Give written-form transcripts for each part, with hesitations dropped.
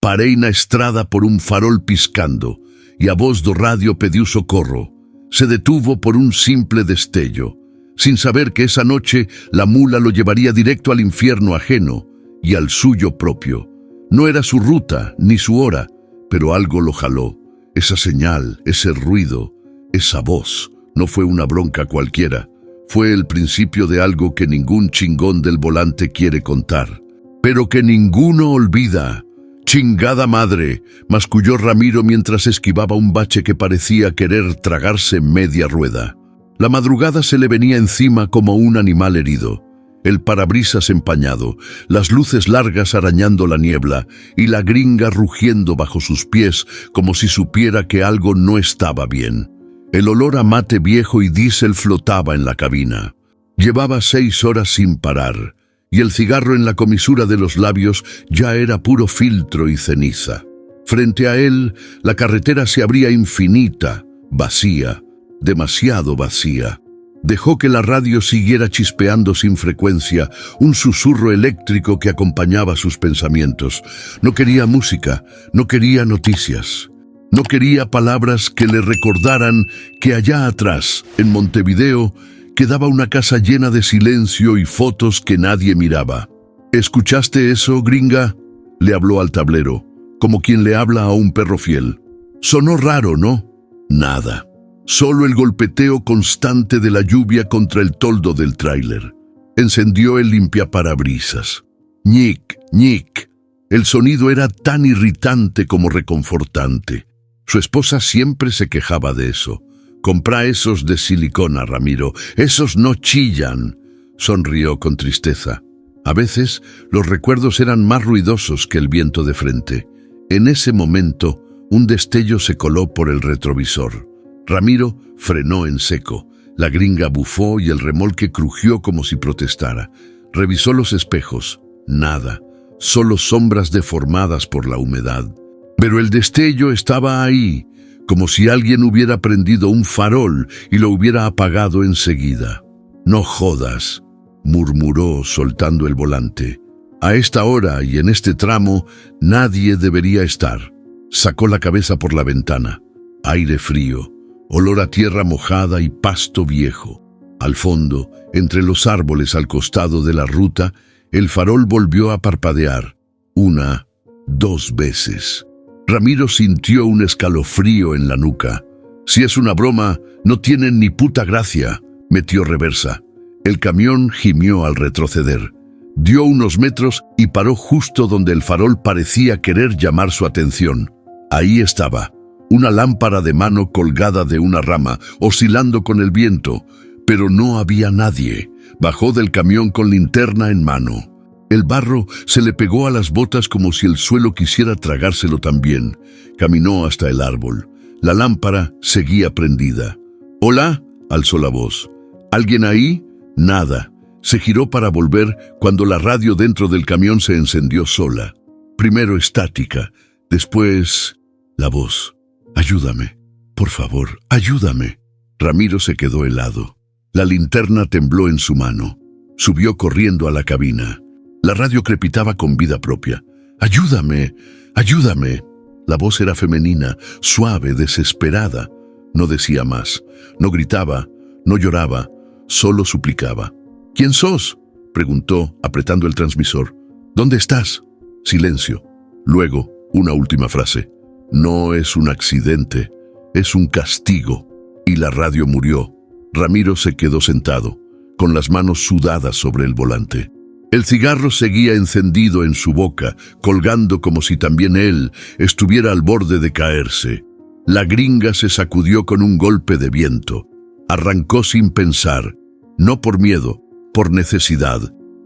Parei na estrada por un farol piscando, e a voz do radio pediu socorro. Se detuvo por un simple destello, sin saber que esa noche la mula lo llevaría directo al infierno ajeno y al suyo propio. No era su ruta ni su hora, pero algo lo jaló. Esa señal, ese ruido, esa voz, no fue una bronca cualquiera. Fue el principio de algo que ningún chingón del volante quiere contar, pero que ninguno olvida. «Chingada madre», masculló Ramiro mientras esquivaba un bache que parecía querer tragarse media rueda. La madrugada se le venía encima como un animal herido. El parabrisas empañado, las luces largas arañando la niebla y la gringa rugiendo bajo sus pies como si supiera que algo no estaba bien. El olor a mate viejo y diésel flotaba en la cabina. Llevaba 6 horas sin parar, y el cigarro en la comisura de los labios ya era puro filtro y ceniza. Frente a él, la carretera se abría infinita, vacía, demasiado vacía. Dejó que la radio siguiera chispeando sin frecuencia, un susurro eléctrico que acompañaba sus pensamientos. No quería música, no quería noticias. No quería palabras que le recordaran que allá atrás, en Montevideo, quedaba una casa llena de silencio y fotos que nadie miraba. «¿Escuchaste eso, gringa?», le habló al tablero, como quien le habla a un perro fiel. Sonó raro, ¿no? Nada. Solo el golpeteo constante de la lluvia contra el toldo del tráiler. Encendió el limpiaparabrisas. Ñic, ñic. El sonido era tan irritante como reconfortante. Su esposa siempre se quejaba de eso. «Comprá esos de silicona, Ramiro. Esos no chillan», sonrió con tristeza. A veces, los recuerdos eran más ruidosos que el viento de frente. En ese momento, un destello se coló por el retrovisor. Ramiro frenó en seco. La gringa bufó y el remolque crujió como si protestara. Revisó los espejos. Nada. Solo sombras deformadas por la humedad. Pero el destello estaba ahí, como si alguien hubiera prendido un farol y lo hubiera apagado enseguida. «No jodas», murmuró soltando el volante. «A esta hora y en este tramo nadie debería estar». Sacó la cabeza por la ventana. Aire frío, olor a tierra mojada y pasto viejo. Al fondo, entre los árboles al costado de la ruta, el farol volvió a parpadear. 1, 2 veces. Ramiro sintió un escalofrío en la nuca. «Si es una broma, no tienen ni puta gracia», metió reversa. El camión gimió al retroceder. Dio unos metros y paró justo donde el farol parecía querer llamar su atención. Ahí estaba, una lámpara de mano colgada de una rama, oscilando con el viento, pero no había nadie. Bajó del camión con linterna en mano. El barro se le pegó a las botas como si el suelo quisiera tragárselo también. Caminó hasta el árbol. La lámpara seguía prendida. «¿Hola?», alzó la voz. «¿Alguien ahí?». Nada. Se giró para volver cuando la radio dentro del camión se encendió sola. Primero estática, después la voz. «Ayúdame, por favor, ayúdame». Ramiro se quedó helado. La linterna tembló en su mano. Subió corriendo a la cabina. La radio crepitaba con vida propia. «Ayúdame, ayúdame». La voz era femenina, suave, desesperada. No decía más, no gritaba, no lloraba, solo suplicaba. «¿Quién sos?», preguntó, apretando el transmisor. «¿Dónde estás?». Silencio. Luego, una última frase. «No es un accidente, es un castigo». Y la radio murió. Ramiro se quedó sentado, con las manos sudadas sobre el volante. El cigarro seguía encendido en su boca, colgando como si también él estuviera al borde de caerse. La gringa se sacudió con un golpe de viento. Arrancó sin pensar, no por miedo, por necesidad,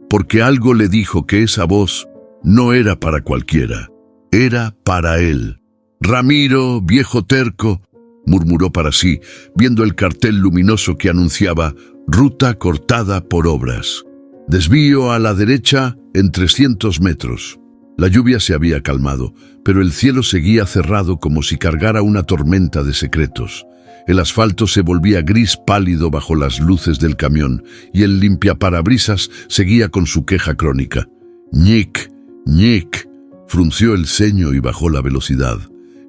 porque algo le dijo que esa voz no era para cualquiera, era para él. «Ramiro, viejo terco», murmuró para sí, viendo el cartel luminoso que anunciaba «Ruta cortada por obras». Desvío a la derecha en 300 metros. La lluvia se había calmado, pero el cielo seguía cerrado como si cargara una tormenta de secretos. El asfalto se volvía gris pálido bajo las luces del camión y el limpiaparabrisas seguía con su queja crónica. «Ñic, ñic». Frunció el ceño y bajó la velocidad.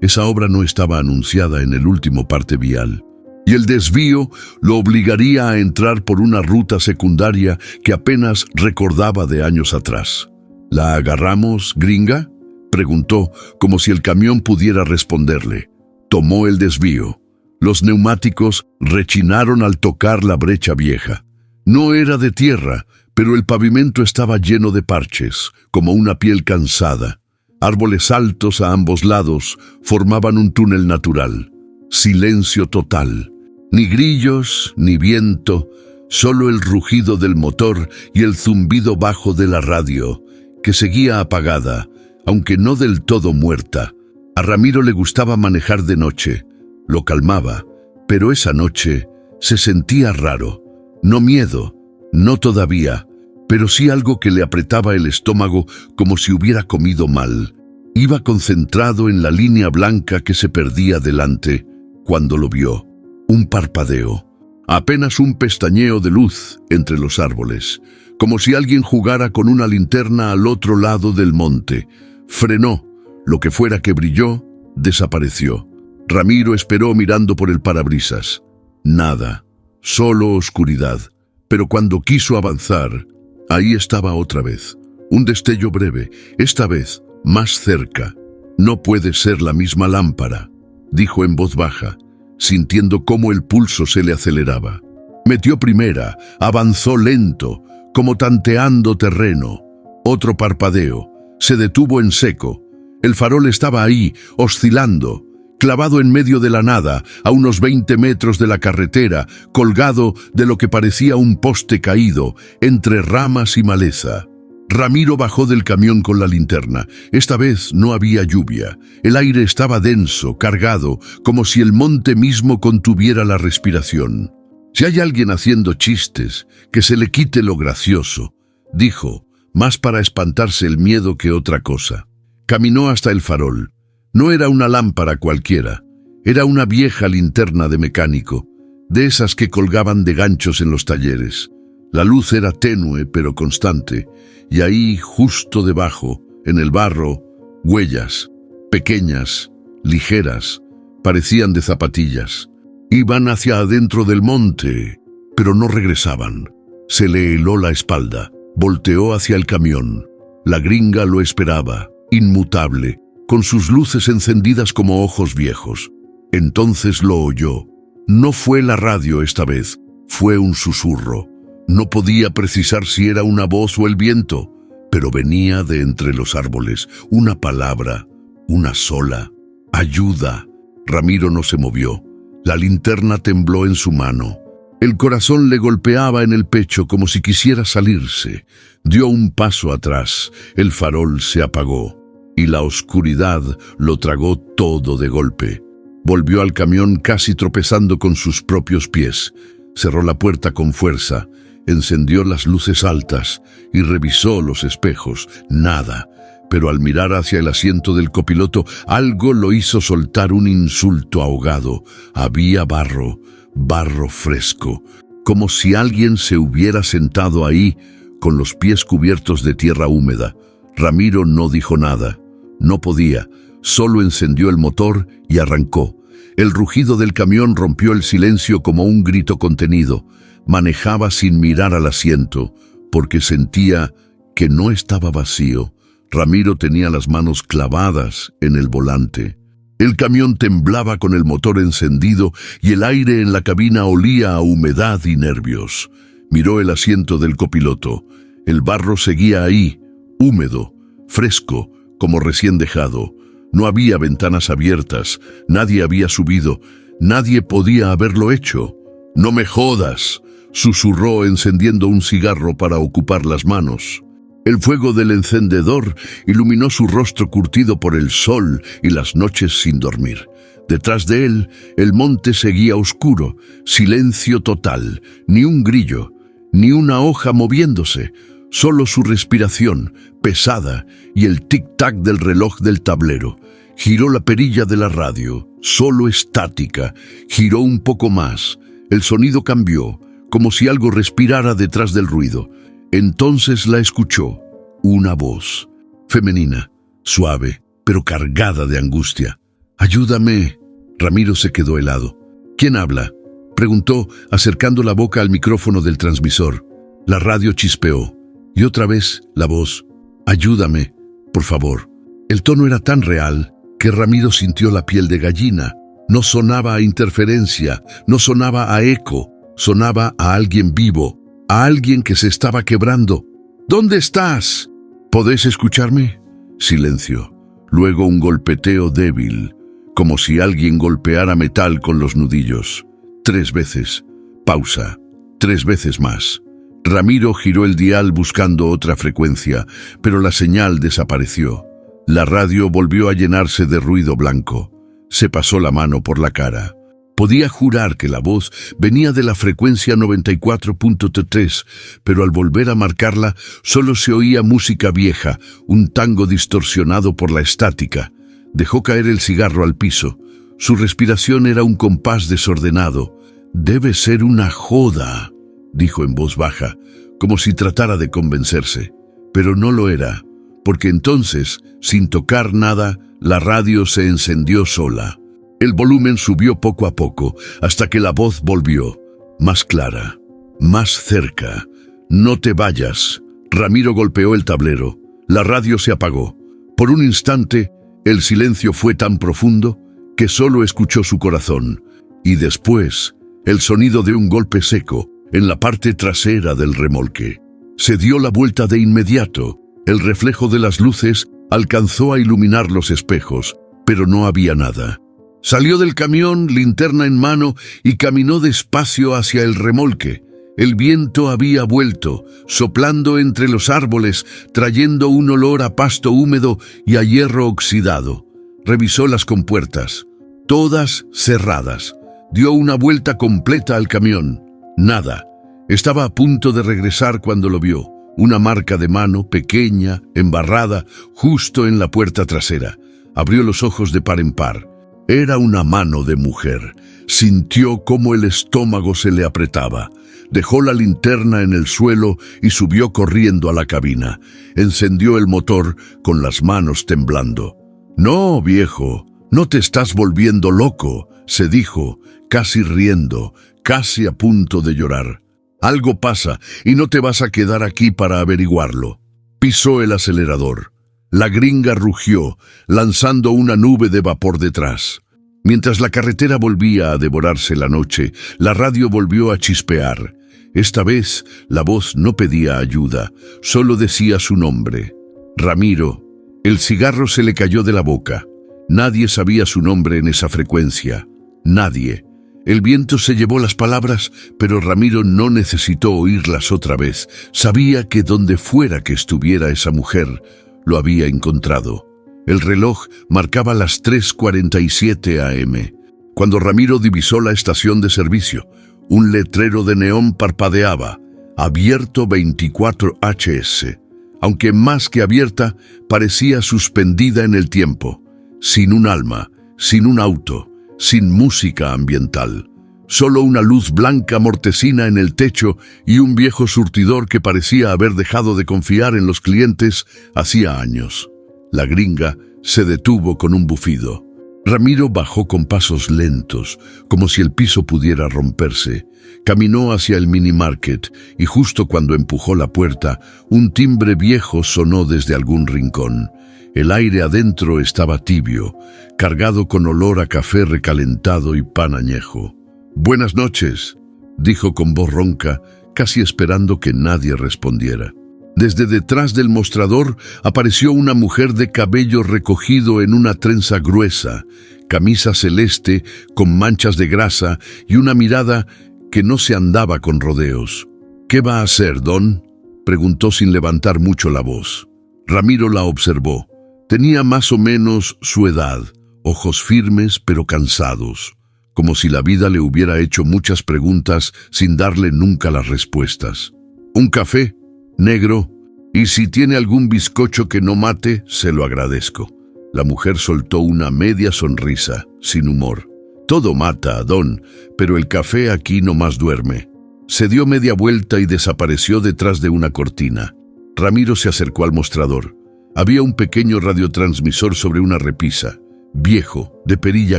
Esa obra no estaba anunciada en el último parte vial, y el desvío lo obligaría a entrar por una ruta secundaria que apenas recordaba de años atrás. ¿La agarramos, gringa?, preguntó, como si el camión pudiera responderle. Tomó el desvío. Los neumáticos rechinaron al tocar la brecha vieja. No era de tierra, pero el pavimento estaba lleno de parches, como una piel cansada. Árboles altos a ambos lados formaban un túnel natural. Silencio total. Ni grillos, ni viento, solo el rugido del motor y el zumbido bajo de la radio, que seguía apagada, aunque no del todo muerta. A Ramiro le gustaba manejar de noche. Lo calmaba, pero esa noche se sentía raro. No miedo, no todavía, pero sí algo que le apretaba el estómago como si hubiera comido mal. Iba concentrado en la línea blanca que se perdía delante cuando lo vio. Un parpadeo, apenas un pestañeo de luz entre los árboles, como si alguien jugara con una linterna al otro lado del monte. Frenó, lo que fuera que brilló, desapareció. Ramiro esperó mirando por el parabrisas. Nada, solo oscuridad. Pero cuando quiso avanzar, ahí estaba otra vez. Un destello breve, esta vez más cerca. No puede ser la misma lámpara, dijo en voz baja, sintiendo cómo el pulso se le aceleraba. Metió primera, avanzó lento, como tanteando terreno. Otro parpadeo, se detuvo en seco. El farol estaba ahí, oscilando, clavado en medio de la nada, a unos 20 metros de la carretera, colgado de lo que parecía un poste caído, entre ramas y maleza. Ramiro bajó del camión con la linterna. Esta vez no había lluvia. El aire estaba denso, cargado, como si el monte mismo contuviera la respiración. Si hay alguien haciendo chistes, que se le quite lo gracioso, dijo, más para espantarse el miedo que otra cosa. Caminó hasta el farol. No era una lámpara cualquiera. Era una vieja linterna de mecánico, de esas que colgaban de ganchos en los talleres. La luz era tenue pero constante, y ahí, justo debajo, en el barro, huellas, pequeñas, ligeras, parecían de zapatillas. Iban hacia adentro del monte, pero no regresaban. Se le heló la espalda, volteó hacia el camión. La gringa lo esperaba, inmutable, con sus luces encendidas como ojos viejos. Entonces lo oyó. No fue la radio esta vez, fue un susurro. No podía precisar si era una voz o el viento, pero venía de entre los árboles, una palabra, una sola. ¡Ayuda! Ramiro no se movió. La linterna tembló en su mano. El corazón le golpeaba en el pecho como si quisiera salirse. Dio un paso atrás. El farol se apagó y la oscuridad lo tragó todo de golpe. Volvió al camión casi tropezando con sus propios pies. Cerró la puerta con fuerza. Encendió las luces altas y revisó los espejos. Nada, pero al mirar hacia el asiento del copiloto, algo lo hizo soltar un insulto ahogado. Había barro, barro fresco, como si alguien se hubiera sentado ahí con los pies cubiertos de tierra húmeda. Ramiro no dijo nada. No podía, solo encendió el motor y arrancó. El rugido del camión rompió el silencio como un grito contenido. Manejaba sin mirar al asiento, porque sentía que no estaba vacío. Ramiro tenía las manos clavadas en el volante. El camión temblaba con el motor encendido y el aire en la cabina olía a humedad y nervios. Miró el asiento del copiloto. El barro seguía ahí, húmedo, fresco, como recién dejado. No había ventanas abiertas, nadie había subido, nadie podía haberlo hecho. «No me jodas», susurró encendiendo un cigarro para ocupar las manos. El fuego del encendedor iluminó su rostro curtido por el sol y las noches sin dormir. Detrás de él, el monte seguía oscuro, silencio total, ni un grillo, ni una hoja moviéndose, solo su respiración, pesada, y el tic-tac del reloj del tablero. Giró la perilla de la radio, solo estática, giró un poco más. El sonido cambió, como si algo respirara detrás del ruido. Entonces la escuchó, una voz, femenina, suave, pero cargada de angustia. «Ayúdame». Ramiro se quedó helado. «¿Quién habla?», preguntó, acercando la boca al micrófono del transmisor. La radio chispeó, y otra vez la voz: «Ayúdame, por favor». El tono era tan real que Ramiro sintió la piel de gallina. No sonaba a interferencia, no sonaba a eco, sonaba a alguien vivo, a alguien que se estaba quebrando. «¿Dónde estás?». «¿Podés escucharme?». Silencio. Luego un golpeteo débil, como si alguien golpeara metal con los nudillos. 3 veces. Pausa. 3 veces más. Ramiro giró el dial buscando otra frecuencia, pero la señal desapareció. La radio volvió a llenarse de ruido blanco. Se pasó la mano por la cara. Podía jurar que la voz venía de la frecuencia 94.3, pero al volver a marcarla solo se oía música vieja, un tango distorsionado por la estática. Dejó caer el cigarro al piso. Su respiración era un compás desordenado. «Debe ser una joda», dijo en voz baja, como si tratara de convencerse. Pero no lo era, porque entonces, sin tocar nada, la radio se encendió sola. El volumen subió poco a poco, hasta que la voz volvió, más clara, más cerca. «No te vayas». Ramiro golpeó el tablero. La radio se apagó. Por un instante, el silencio fue tan profundo que solo escuchó su corazón. Y después, el sonido de un golpe seco en la parte trasera del remolque. Se dio la vuelta de inmediato. El reflejo de las luces alcanzó a iluminar los espejos, pero no había nada. Salió del camión, linterna en mano, y caminó despacio hacia el remolque. El viento había vuelto, soplando entre los árboles, trayendo un olor a pasto húmedo y a hierro oxidado. Revisó las compuertas, todas cerradas. Dio una vuelta completa al camión. Nada. Estaba a punto de regresar cuando lo vio. Una marca de mano, pequeña, embarrada, justo en la puerta trasera. Abrió los ojos de par en par. Era una mano de mujer. Sintió cómo el estómago se le apretaba. Dejó la linterna en el suelo y subió corriendo a la cabina. Encendió el motor con las manos temblando. «No, viejo, no te estás volviendo loco», se dijo, casi riendo, casi a punto de llorar. «Algo pasa y no te vas a quedar aquí para averiguarlo». Pisó el acelerador. La gringa rugió, lanzando una nube de vapor detrás. Mientras la carretera volvía a devorarse la noche, la radio volvió a chispear. Esta vez la voz no pedía ayuda, solo decía su nombre: «Ramiro». El cigarro se le cayó de la boca. Nadie sabía su nombre en esa frecuencia. Nadie. El viento se llevó las palabras, pero Ramiro no necesitó oírlas otra vez. Sabía que donde fuera que estuviera esa mujer, lo había encontrado. El reloj marcaba las 3:47 a.m. Cuando Ramiro divisó la estación de servicio, un letrero de neón parpadeaba: «Abierto 24 HS». Aunque más que abierta, parecía suspendida en el tiempo, sin un alma, sin un auto, sin música ambiental. Solo una luz blanca mortecina en el techo y un viejo surtidor que parecía haber dejado de confiar en los clientes hacía años. La gringa se detuvo con un bufido. Ramiro bajó con pasos lentos, como si el piso pudiera romperse. Caminó hacia el mini market y justo cuando empujó la puerta, un timbre viejo sonó desde algún rincón. El aire adentro estaba tibio, cargado con olor a café recalentado y pan añejo. «Buenas noches», dijo con voz ronca, casi esperando que nadie respondiera. Desde detrás del mostrador apareció una mujer de cabello recogido en una trenza gruesa, camisa celeste con manchas de grasa y una mirada que no se andaba con rodeos. «¿Qué va a hacer, don?», preguntó sin levantar mucho la voz. Ramiro la observó. Tenía más o menos su edad, ojos firmes pero cansados, como si la vida le hubiera hecho muchas preguntas sin darle nunca las respuestas. «¿Un café? Negro, y si tiene algún bizcocho que no mate, se lo agradezco». La mujer soltó una media sonrisa, sin humor. «Todo mata, don, pero el café aquí no más duerme». Se dio media vuelta y desapareció detrás de una cortina. Ramiro se acercó al mostrador. Había un pequeño radiotransmisor sobre una repisa, viejo, de perilla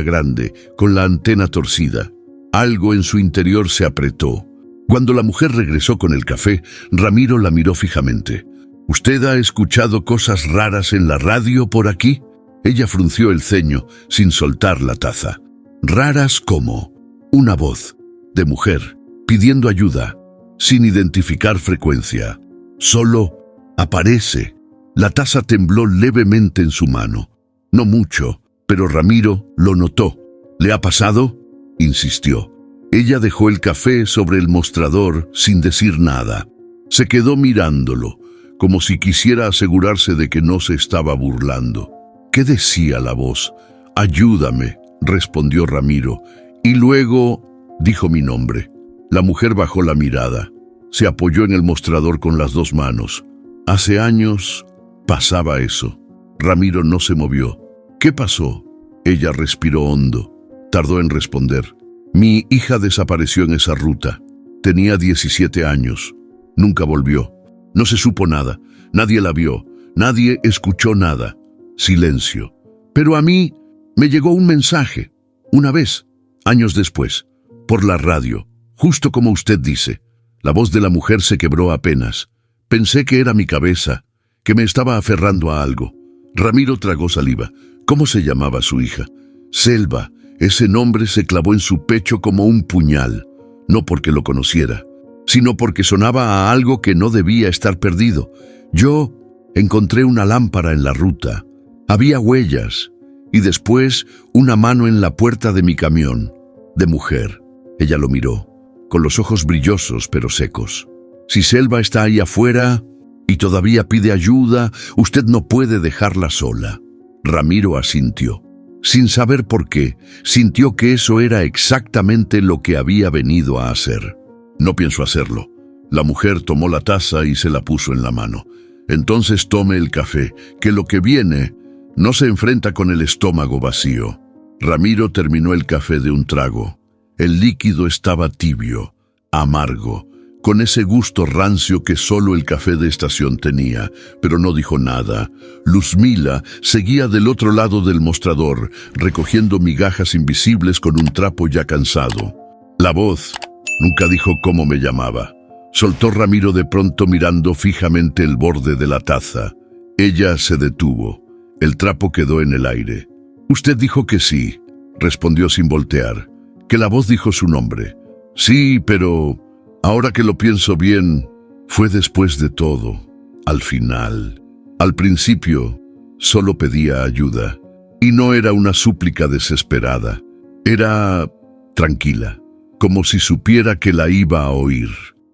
grande, con la antena torcida. Algo en su interior se apretó. Cuando la mujer regresó con el café, Ramiro la miró fijamente. «¿Usted ha escuchado cosas raras en la radio por aquí?» Ella frunció el ceño, sin soltar la taza. «Raras como una voz de mujer pidiendo ayuda, sin identificar frecuencia. Solo aparece». La taza tembló levemente en su mano. No mucho, pero Ramiro lo notó. «¿Le ha pasado?», insistió. Ella dejó el café sobre el mostrador sin decir nada. Se quedó mirándolo, como si quisiera asegurarse de que no se estaba burlando. «¿Qué decía la voz?». «Ayúdame», respondió Ramiro, y luego dijo mi nombre. La mujer bajó la mirada. Se apoyó en el mostrador con las dos manos. Hace años pasaba eso. Ramiro no se movió. «¿Qué pasó?». Ella respiró hondo. Tardó en responder. «Mi hija desapareció en esa ruta. Tenía 17 años. Nunca volvió. No se supo nada. Nadie la vio. Nadie escuchó nada. Silencio. Pero a mí me llegó un mensaje. Una vez, años después, por la radio, justo como usted dice». La voz de la mujer se quebró apenas. Pensé que era mi cabeza, que me estaba aferrando a algo. Ramiro tragó saliva. ¿Cómo se llamaba su hija? Selva. Ese nombre se clavó en su pecho como un puñal. No porque lo conociera, sino porque sonaba a algo que no debía estar perdido. Yo encontré una lámpara en la ruta. Había huellas. Y después una mano en la puerta de mi camión. De mujer. Ella lo miró, con los ojos brillosos pero secos. Si Selva está ahí afuera y todavía pide ayuda, usted no puede dejarla sola. Ramiro asintió. Sin saber por qué, sintió que eso era exactamente lo que había venido a hacer. «No pienso hacerlo». La mujer tomó la taza y se la puso en la mano. «Entonces tome el café, que lo que viene no se enfrenta con el estómago vacío». Ramiro terminó el café de un trago. El líquido estaba tibio, amargo, con ese gusto rancio que solo el café de estación tenía, pero no dijo nada. Luzmila seguía del otro lado del mostrador, recogiendo migajas invisibles con un trapo ya cansado. La voz nunca dijo cómo me llamaba. Soltó Ramiro de pronto mirando fijamente el borde de la taza. Ella se detuvo. El trapo quedó en el aire. «Usted dijo que sí», respondió sin voltear. «Que la voz dijo su nombre». «Sí, pero ahora que lo pienso bien, fue después de todo, al final. Al principio, solo pedía ayuda. Y no era una súplica desesperada. Era tranquila, como si supiera que la iba a oír».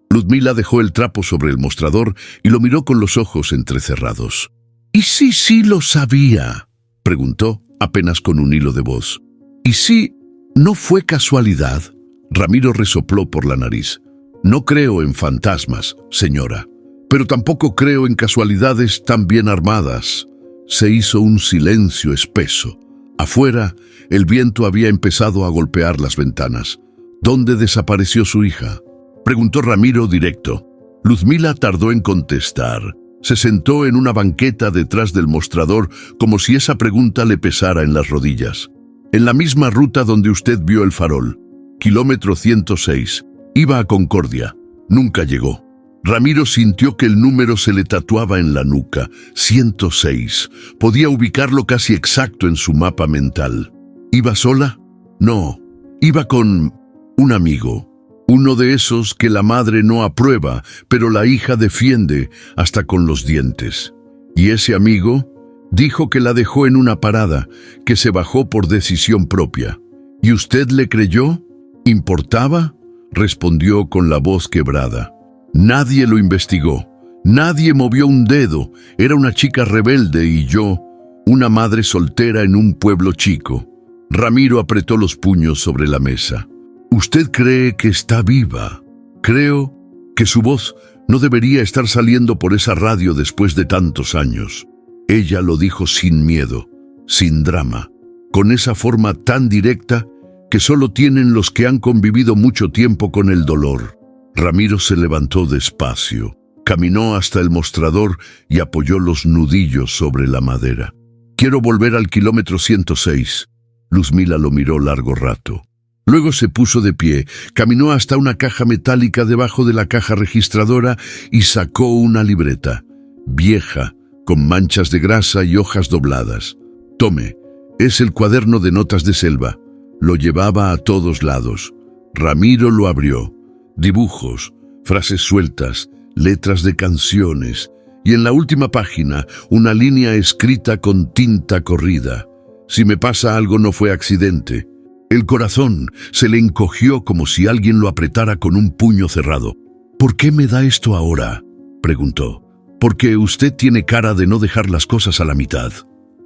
Luzmila dejó el trapo sobre el mostrador y lo miró con los ojos entrecerrados. «¿Y si sí lo sabía?», preguntó, apenas con un hilo de voz. «¿Y si no fue casualidad?». Ramiro resopló por la nariz. «No creo en fantasmas, señora, pero tampoco creo en casualidades tan bien armadas». Se hizo un silencio espeso. Afuera, el viento había empezado a golpear las ventanas. «¿Dónde desapareció su hija?», preguntó Ramiro directo. Luzmila tardó en contestar. Se sentó en una banqueta detrás del mostrador como si esa pregunta le pesara en las rodillas. «En la misma ruta donde usted vio el farol, kilómetro 106. Iba a Concordia. Nunca llegó». Ramiro sintió que el número se le tatuaba en la nuca. 106. Podía ubicarlo casi exacto en su mapa mental. ¿Iba sola? No. Iba con un amigo. Uno de esos que la madre no aprueba, pero la hija defiende hasta con los dientes. Y ese amigo dijo que la dejó en una parada, que se bajó por decisión propia. ¿Y usted le creyó? ¿Importaba?, respondió con la voz quebrada. Nadie lo investigó. Nadie movió un dedo. Era una chica rebelde y yo, una madre soltera en un pueblo chico. Ramiro apretó los puños sobre la mesa. «Usted cree que está viva. Creo que su voz no debería estar saliendo por esa radio después de tantos años». Ella lo dijo sin miedo, sin drama, con esa forma tan directa que solo tienen los que han convivido mucho tiempo con el dolor. Ramiro se levantó despacio. Caminó hasta el mostrador y apoyó los nudillos sobre la madera. «Quiero volver al kilómetro 106». Luzmila lo miró largo rato. Luego se puso de pie, caminó hasta una caja metálica debajo de la caja registradora y sacó una libreta, vieja, con manchas de grasa y hojas dobladas. «Tome, es el cuaderno de notas de Selva». Lo llevaba a todos lados. Ramiro lo abrió. Dibujos, frases sueltas, letras de canciones, y en la última página una línea escrita con tinta corrida. «Si me pasa algo no fue accidente». El corazón se le encogió como si alguien lo apretara con un puño cerrado. «¿Por qué me da esto ahora?», preguntó. «Porque usted tiene cara de no dejar las cosas a la mitad».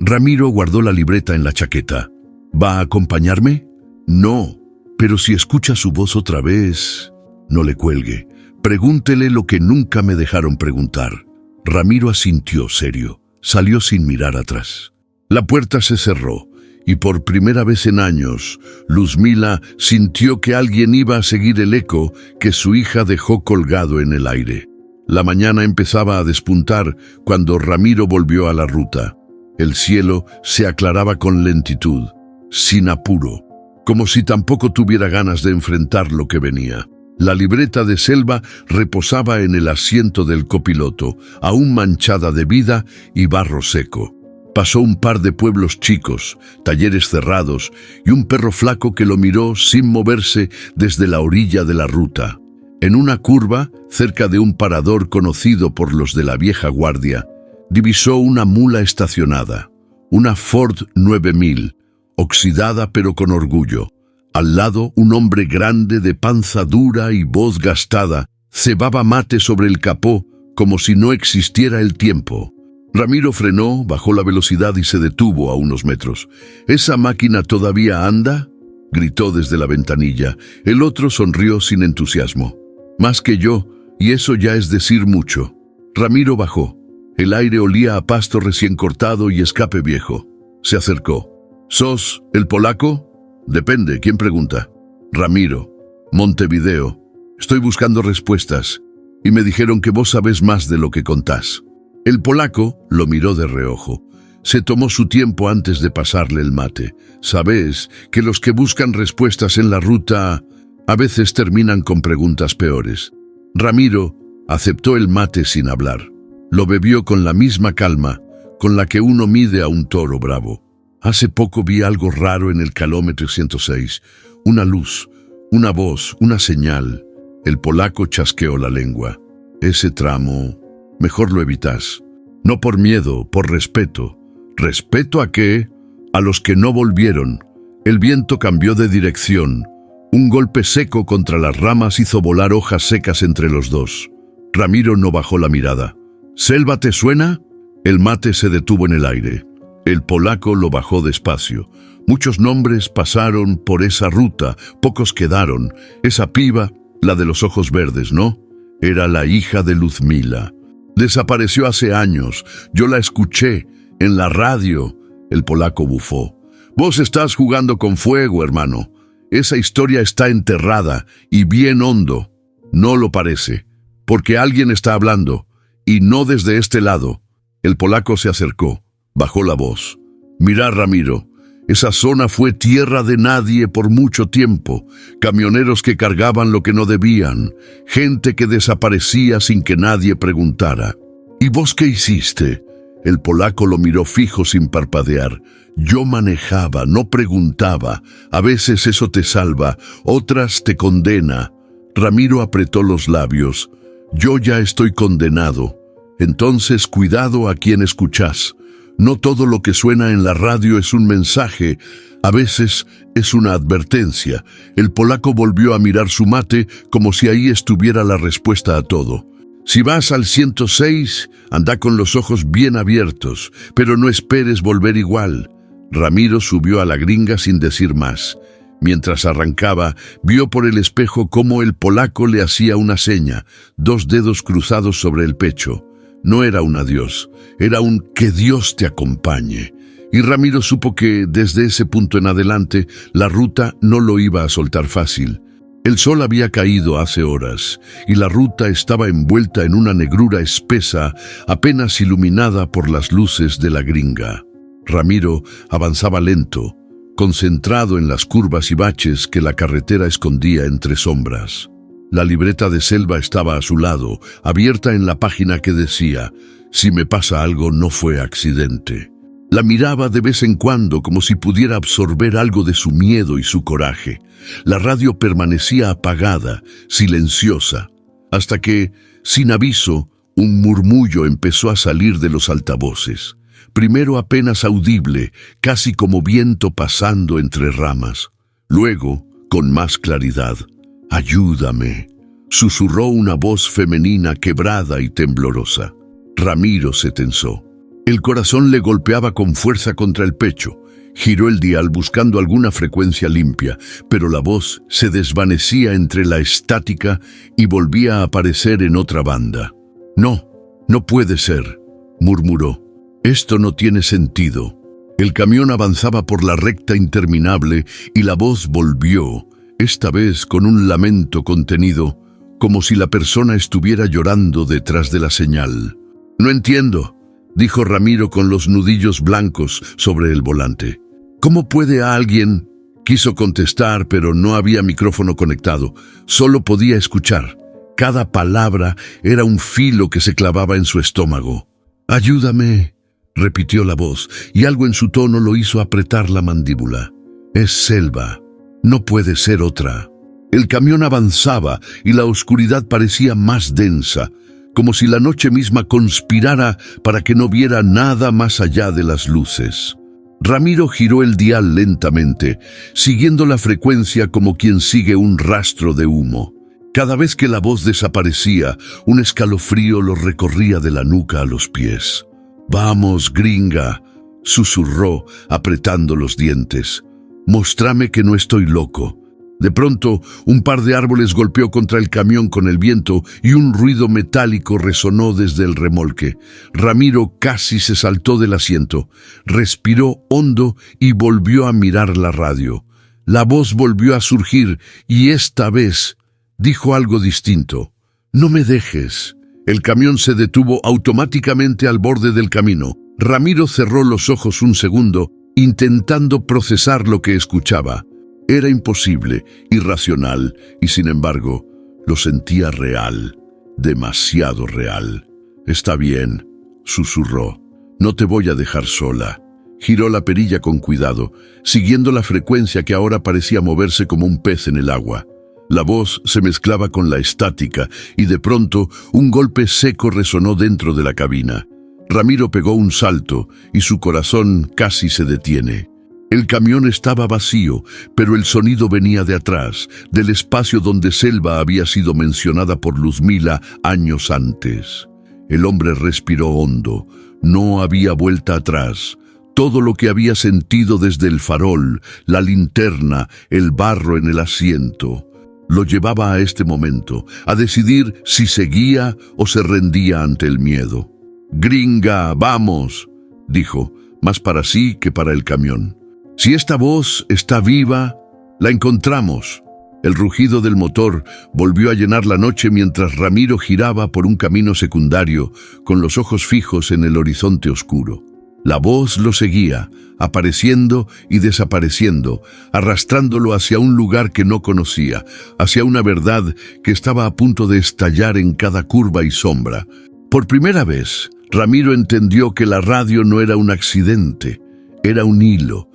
Ramiro guardó la libreta en la chaqueta. «¿Va a acompañarme?». «No, pero si escucha su voz otra vez...». «No le cuelgue. Pregúntele lo que nunca me dejaron preguntar». Ramiro asintió serio. Salió sin mirar atrás. La puerta se cerró. Y por primera vez en años, Luzmila sintió que alguien iba a seguir el eco que su hija dejó colgado en el aire. La mañana empezaba a despuntar cuando Ramiro volvió a la ruta. El cielo se aclaraba con lentitud, sin apuro, como si tampoco tuviera ganas de enfrentar lo que venía. La libreta de Selva reposaba en el asiento del copiloto, aún manchada de vida y barro seco. Pasó un par de pueblos chicos, talleres cerrados y un perro flaco que lo miró sin moverse desde la orilla de la ruta. En una curva, cerca de un parador conocido por los de la vieja guardia, divisó una mula estacionada, una Ford 9000, oxidada pero con orgullo. Al lado, un hombre grande de panza dura y voz gastada cebaba mate sobre el capó como si no existiera el tiempo. Ramiro frenó, bajó la velocidad y se detuvo a unos metros. «¿Esa máquina todavía anda?», gritó desde la ventanilla. El otro sonrió sin entusiasmo. «Más que yo, y eso ya es decir mucho». Ramiro bajó. El aire olía a pasto recién cortado y escape viejo. Se acercó. «¿Sos el polaco?». «Depende, ¿quién pregunta?». «Ramiro, Montevideo. Estoy buscando respuestas, y me dijeron que vos sabés más de lo que contás». El polaco lo miró de reojo. Se tomó su tiempo antes de pasarle el mate. «Sabés que los que buscan respuestas en la ruta a veces terminan con preguntas peores». Ramiro aceptó el mate sin hablar. Lo bebió con la misma calma con la que uno mide a un toro bravo. «Hace poco vi algo raro en el kilómetro 106. Una luz, una voz, una señal». El polaco chasqueó la lengua. «Ese tramo... mejor lo evitas. No por miedo, por respeto». «¿Respeto a qué?». «A los que no volvieron». El viento cambió de dirección. Un golpe seco contra las ramas hizo volar hojas secas entre los dos. Ramiro no bajó la mirada. «¿Selva te suena?». El mate se detuvo en el aire. El polaco lo bajó despacio. «Muchos nombres pasaron por esa ruta, pocos quedaron. Esa piba, la de los ojos verdes, ¿no? Era la hija de Luzmila. Desapareció hace años. Yo la escuché en la radio». El polaco bufó. «Vos estás jugando con fuego, hermano. Esa historia está enterrada y bien hondo». «No lo parece, porque alguien está hablando, y no desde este lado». El polaco se acercó, bajó la voz. «Mirá, Ramiro, esa zona fue tierra de nadie por mucho tiempo. Camioneros que cargaban lo que no debían, gente que desaparecía sin que nadie preguntara. ¿Y vos qué hiciste?». El polaco lo miró fijo sin parpadear. «Yo manejaba, no preguntaba. A veces eso te salva, otras te condena». Ramiro apretó los labios. «Yo ya estoy condenado. Entonces cuidado a quien escuchás. No todo lo que suena en la radio es un mensaje, a veces es una advertencia». El polaco volvió a mirar su mate como si ahí estuviera la respuesta a todo. «Si vas al 106, anda con los ojos bien abiertos, pero no esperes volver igual». Ramiro subió a la gringa sin decir más. Mientras arrancaba, vio por el espejo cómo el polaco le hacía una seña, 2 dedos cruzados sobre el pecho. No era un adiós, era un «que Dios te acompañe». Y Ramiro supo que, desde ese punto en adelante, la ruta no lo iba a soltar fácil. El sol había caído hace horas, y la ruta estaba envuelta en una negrura espesa, apenas iluminada por las luces de la gringa. Ramiro avanzaba lento, concentrado en las curvas y baches que la carretera escondía entre sombras. La libreta de Selva estaba a su lado, abierta en la página que decía: «Si me pasa algo, no fue accidente». La miraba de vez en cuando como si pudiera absorber algo de su miedo y su coraje. La radio permanecía apagada, silenciosa, hasta que, sin aviso, un murmullo empezó a salir de los altavoces. Primero apenas audible, casi como viento pasando entre ramas. Luego, con más claridad: «Ayúdame», susurró una voz femenina quebrada y temblorosa. Ramiro se tensó. El corazón le golpeaba con fuerza contra el pecho. Giró el dial buscando alguna frecuencia limpia, pero la voz se desvanecía entre la estática y volvía a aparecer en otra banda. «No, no puede ser», murmuró. «Esto no tiene sentido». El camión avanzaba por la recta interminable y la voz volvió, esta vez con un lamento contenido, como si la persona estuviera llorando detrás de la señal. «No entiendo», dijo Ramiro con los nudillos blancos sobre el volante. «¿Cómo puede alguien...?» Quiso contestar, pero no había micrófono conectado. Solo podía escuchar. Cada palabra era un filo que se clavaba en su estómago. «Ayúdame», repitió la voz, y algo en su tono lo hizo apretar la mandíbula. «Es Selva. No puede ser otra». El camión avanzaba y la oscuridad parecía más densa, como si la noche misma conspirara para que no viera nada más allá de las luces. Ramiro giró el dial lentamente, siguiendo la frecuencia como quien sigue un rastro de humo. Cada vez que la voz desaparecía, un escalofrío lo recorría de la nuca a los pies. «Vamos, gringa», susurró, apretando los dientes. «Móstrame que no estoy loco». De pronto, un par de árboles golpeó contra el camión con el viento y un ruido metálico resonó desde el remolque. Ramiro casi se saltó del asiento, respiró hondo y volvió a mirar la radio. La voz volvió a surgir y esta vez dijo algo distinto. «No me dejes». El camión se detuvo automáticamente al borde del camino. Ramiro cerró los ojos un segundo, intentando procesar lo que escuchaba. Era imposible, irracional, y sin embargo, lo sentía real, demasiado real. «Está bien», susurró. «No te voy a dejar sola». Giró la perilla con cuidado, siguiendo la frecuencia que ahora parecía moverse como un pez en el agua. La voz se mezclaba con la estática, y de pronto un golpe seco resonó dentro de la cabina. Ramiro pegó un salto, y su corazón casi se detiene. El camión estaba vacío, pero el sonido venía de atrás, del espacio donde Selva había sido mencionada por Luzmila años antes. El hombre respiró hondo. No había vuelta atrás. Todo lo que había sentido desde el farol, la linterna, el barro en el asiento, lo llevaba a este momento, a decidir si seguía o se rendía ante el miedo. «Gringa, vamos», dijo, más para sí que para el camión. «Si esta voz está viva, la encontramos». El rugido del motor volvió a llenar la noche mientras Ramiro giraba por un camino secundario, con los ojos fijos en el horizonte oscuro. La voz lo seguía, apareciendo y desapareciendo, arrastrándolo hacia un lugar que no conocía, hacia una verdad que estaba a punto de estallar en cada curva y sombra. Por primera vez, Ramiro entendió que la radio no era un accidente, era un hilo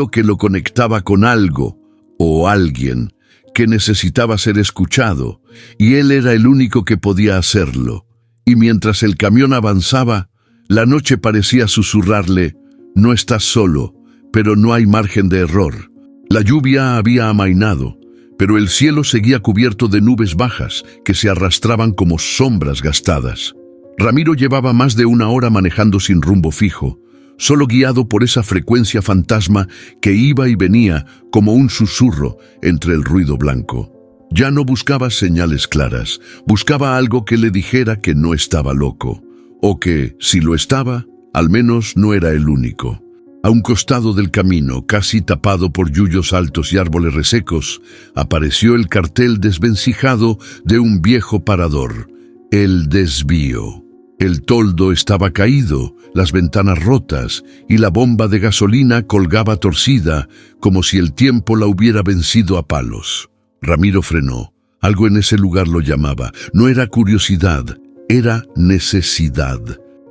que lo conectaba con algo o alguien que necesitaba ser escuchado, y él era el único que podía hacerlo. Y mientras el camión avanzaba, la noche parecía susurrarle: «No estás solo, pero no hay margen de error». La lluvia había amainado, pero el cielo seguía cubierto de nubes bajas que se arrastraban como sombras gastadas. Ramiro llevaba más de una hora manejando sin rumbo fijo, solo guiado por esa frecuencia fantasma que iba y venía como un susurro entre el ruido blanco. Ya no buscaba señales claras, buscaba algo que le dijera que no estaba loco, o que, si lo estaba, al menos no era el único. A un costado del camino, casi tapado por yuyos altos y árboles resecos, apareció el cartel desvencijado de un viejo parador, el desvío. El toldo estaba caído, las ventanas rotas y la bomba de gasolina colgaba torcida, como si el tiempo la hubiera vencido a palos. Ramiro frenó. Algo en ese lugar lo llamaba. No era curiosidad, era necesidad.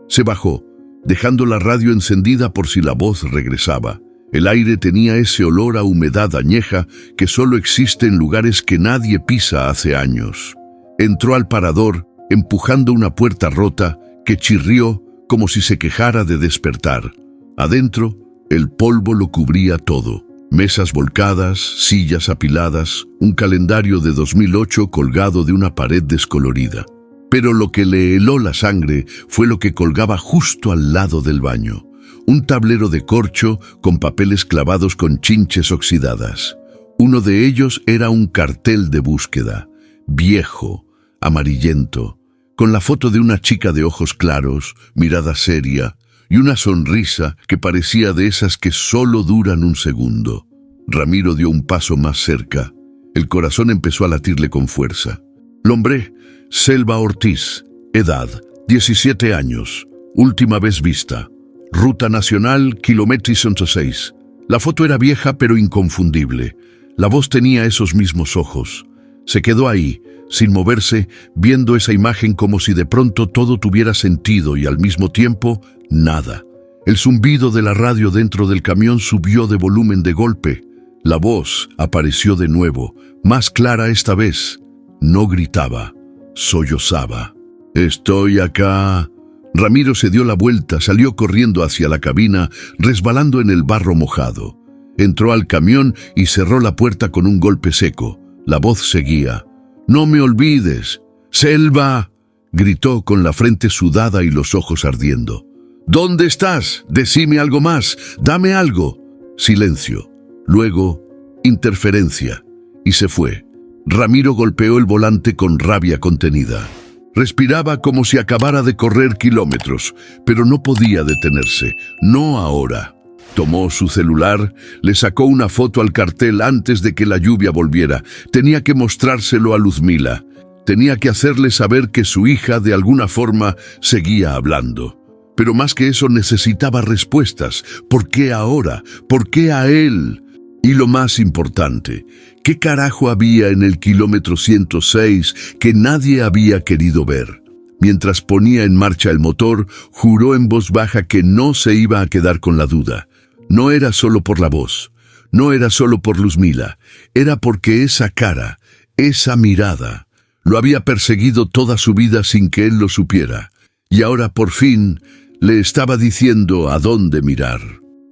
Se bajó, dejando la radio encendida por si la voz regresaba. El aire tenía ese olor a humedad añeja que solo existe en lugares que nadie pisa hace años. Entró al parador, empujando una puerta rota que chirrió como si se quejara de despertar. Adentro, el polvo lo cubría todo. Mesas volcadas, sillas apiladas, un calendario de 2008 colgado de una pared descolorida. Pero lo que le heló la sangre fue lo que colgaba justo al lado del baño. Un tablero de corcho con papeles clavados con chinches oxidadas. Uno de ellos era un cartel de búsqueda, viejo, amarillento, con la foto de una chica de ojos claros, mirada seria, y una sonrisa que parecía de esas que solo duran un segundo. Ramiro dio un paso más cerca. El corazón empezó a latirle con fuerza. Nombre: Selva Ortiz. Edad: 17 años. Última vez vista. Ruta nacional, kilómetro 106. La foto era vieja pero inconfundible. La voz tenía esos mismos ojos. Se quedó ahí, sin moverse, viendo esa imagen como si de pronto todo tuviera sentido y al mismo tiempo, nada. El zumbido de la radio dentro del camión subió de volumen de golpe. La voz apareció de nuevo, más clara esta vez. No gritaba, sollozaba. «Estoy acá». Ramiro se dio la vuelta, salió corriendo hacia la cabina, resbalando en el barro mojado. Entró al camión y cerró la puerta con un golpe seco. La voz seguía. «No me olvides. Selva», gritó con la frente sudada y los ojos ardiendo. «¿Dónde estás? Decime algo más. Dame algo». Silencio. Luego, interferencia. Y se fue. Ramiro golpeó el volante con rabia contenida. Respiraba como si acabara de correr kilómetros, pero no podía detenerse. No ahora. Tomó su celular, le sacó una foto al cartel antes de que la lluvia volviera. Tenía que mostrárselo a Luzmila. Tenía que hacerle saber que su hija de alguna forma seguía hablando. Pero más que eso necesitaba respuestas. ¿Por qué ahora? ¿Por qué a él? Y lo más importante, ¿qué carajo había en el kilómetro 106 que nadie había querido ver? Mientras ponía en marcha el motor, juró en voz baja que no se iba a quedar con la duda. No era solo por la voz, no era solo por Luzmila, era porque esa cara, esa mirada, lo había perseguido toda su vida sin que él lo supiera. Y ahora por fin le estaba diciendo a dónde mirar.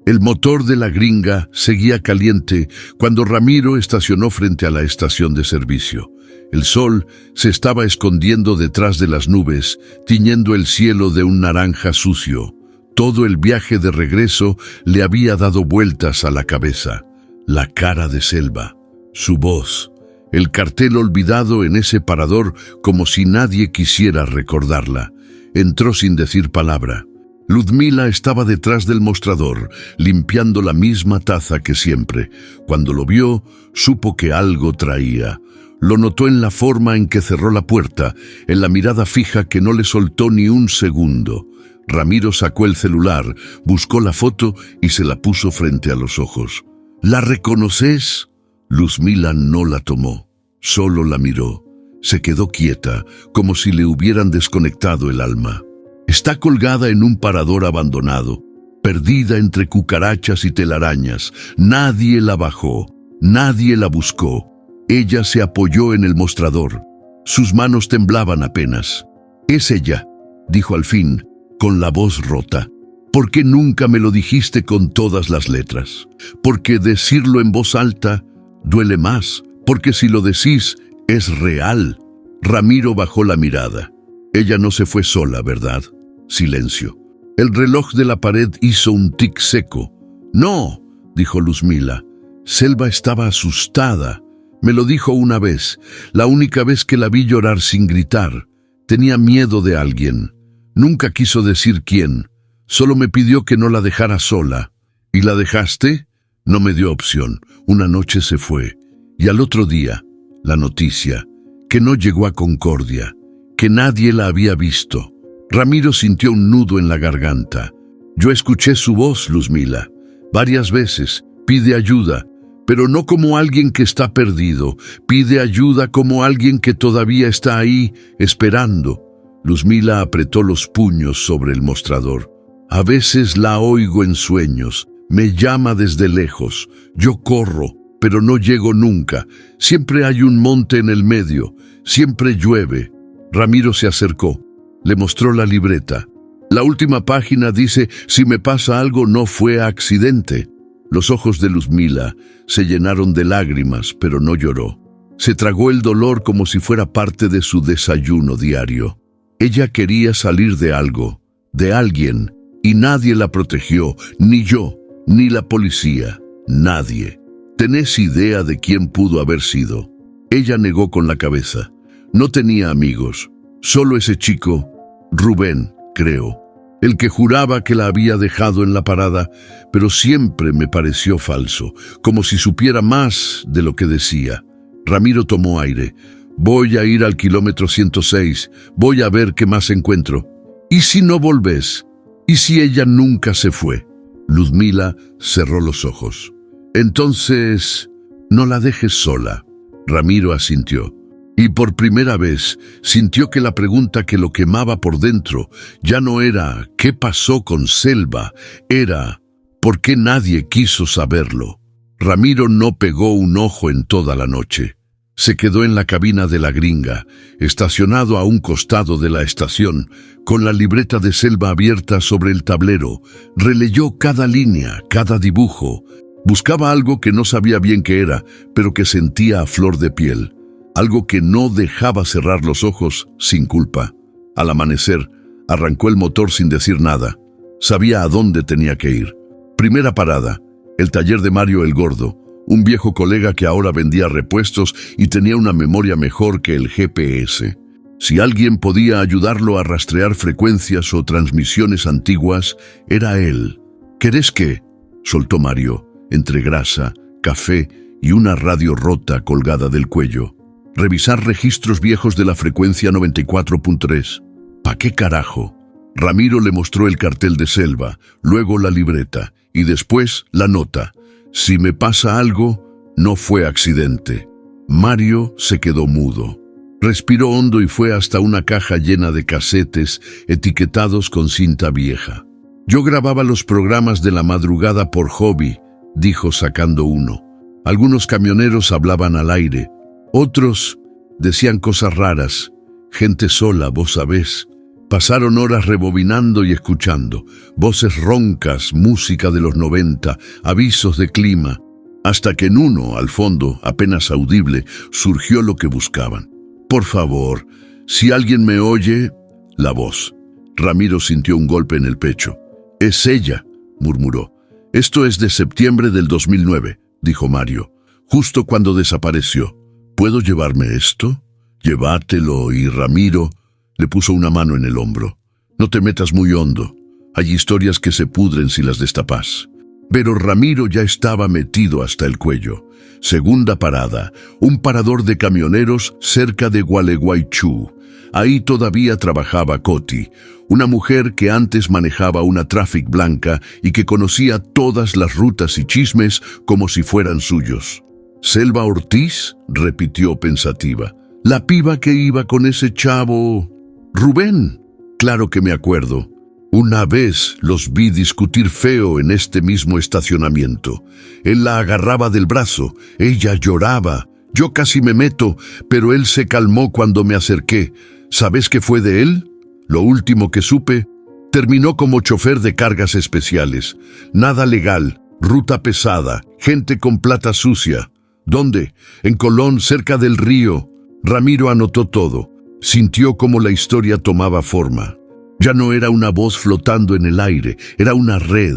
El motor de la gringa seguía caliente cuando Ramiro estacionó frente a la estación de servicio. El sol se estaba escondiendo detrás de las nubes, tiñendo el cielo de un naranja sucio. Todo el viaje de regreso le había dado vueltas a la cabeza. La cara de Selva, su voz, el cartel olvidado en ese parador como si nadie quisiera recordarla. Entró sin decir palabra. Luzmila estaba detrás del mostrador, limpiando la misma taza que siempre. Cuando lo vio, supo que algo traía. Lo notó en la forma en que cerró la puerta, en la mirada fija que no le soltó ni un segundo. Ramiro sacó el celular, buscó la foto y se la puso frente a los ojos. ¿La reconoces? Luzmila no la tomó, solo la miró. Se quedó quieta, como si le hubieran desconectado el alma. Está colgada en un parador abandonado, perdida entre cucarachas y telarañas. Nadie la bajó, nadie la buscó. Ella se apoyó en el mostrador. Sus manos temblaban apenas. «Es ella», dijo al fin, con la voz rota. «¿Por qué nunca me lo dijiste con todas las letras? Porque decirlo en voz alta duele más, porque si lo decís es real». Ramiro bajó la mirada. Ella no se fue sola, ¿verdad? Silencio. El reloj de la pared hizo un tic seco. «No», dijo Luzmila. Selva estaba asustada. Me lo dijo una vez, la única vez que la vi llorar sin gritar. Tenía miedo de alguien. Nunca quiso decir quién. Solo me pidió que no la dejara sola. ¿Y la dejaste? No me dio opción. Una noche se fue. Y al otro día, la noticia, que no llegó a Concordia, que nadie la había visto. Ramiro sintió un nudo en la garganta. Yo escuché su voz, Luzmila, varias veces. Pide ayuda, pero no como alguien que está perdido. Pide ayuda como alguien que todavía está ahí, esperando. Luzmila apretó los puños sobre el mostrador. A veces la oigo en sueños. Me llama desde lejos. Yo corro, pero no llego nunca. Siempre hay un monte en el medio. Siempre llueve. Ramiro se acercó. Le mostró la libreta. La última página dice: si me pasa algo, no fue accidente. Los ojos de Luzmila se llenaron de lágrimas, pero no lloró. Se tragó el dolor como si fuera parte de su desayuno diario. Ella quería salir de algo, de alguien, y nadie la protegió, ni yo, ni la policía, nadie. ¿Tenés idea de quién pudo haber sido? Ella negó con la cabeza. No tenía amigos, solo ese chico, Rubén, creo, el que juraba que la había dejado en la parada, pero siempre me pareció falso, como si supiera más de lo que decía. Ramiro tomó aire. Voy a ir al kilómetro 106, voy a ver qué más encuentro. ¿Y si no volvés? ¿Y si ella nunca se fue? Luzmila cerró los ojos. Entonces, no la dejes sola. Ramiro asintió. Y por primera vez sintió que la pregunta que lo quemaba por dentro ya no era ¿qué pasó con Selva? Era ¿por qué nadie quiso saberlo? Ramiro no pegó un ojo en toda la noche. Se quedó en la cabina de la Gringa, estacionado a un costado de la estación, con la libreta de Selva abierta sobre el tablero. Releyó cada línea, cada dibujo. Buscaba algo que no sabía bien qué era, pero que sentía a flor de piel. Algo que no dejaba cerrar los ojos sin culpa. Al amanecer, arrancó el motor sin decir nada. Sabía a dónde tenía que ir. Primera parada, el taller de Mario el Gordo, un viejo colega que ahora vendía repuestos y tenía una memoria mejor que el GPS. Si alguien podía ayudarlo a rastrear frecuencias o transmisiones antiguas, era él. ¿Querés qué? Soltó Mario, entre grasa, café y una radio rota colgada del cuello. Revisar registros viejos de la frecuencia 94.3. ¿Pa' qué carajo? Ramiro le mostró el cartel de Selva, luego la libreta y después la nota. Si me pasa algo, no fue accidente. Mario se quedó mudo. Respiró hondo y fue hasta una caja llena de casetes etiquetados con cinta vieja. Yo grababa los programas de la madrugada por hobby, dijo sacando uno. Algunos camioneros hablaban al aire. Otros decían cosas raras, gente sola, vos sabés. Pasaron horas rebobinando y escuchando, voces roncas, música de los 90, avisos de clima, hasta que en uno, al fondo, apenas audible, surgió lo que buscaban. Por favor, si alguien me oye, la voz. Ramiro sintió un golpe en el pecho. Es ella, murmuró. Esto es de septiembre del 2009, dijo Mario, justo cuando desapareció. ¿Puedo llevarme esto? Llévatelo. Y Ramiro le puso una mano en el hombro. No te metas muy hondo. Hay historias que se pudren si las destapas. Pero Ramiro ya estaba metido hasta el cuello. Segunda parada, un parador de camioneros cerca de Gualeguaychú. Ahí todavía trabajaba Coti, una mujer que antes manejaba una Traffic blanca y que conocía todas las rutas y chismes como si fueran suyos. ¿Selva Ortiz? Repitió pensativa. La piba que iba con ese chavo. Rubén. Claro que me acuerdo. Una vez los vi discutir feo en este mismo estacionamiento. Él la agarraba del brazo, ella lloraba. Yo casi me meto, pero él se calmó cuando me acerqué. ¿Sabes qué fue de él? Lo último que supe, terminó como chofer de cargas especiales. Nada legal, ruta pesada, gente con plata sucia. ¿Dónde? En Colón, cerca del río. Ramiro anotó todo. Sintió como la historia tomaba forma. Ya no era una voz flotando en el aire, era una red,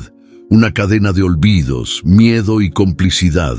una cadena de olvidos, miedo y complicidad.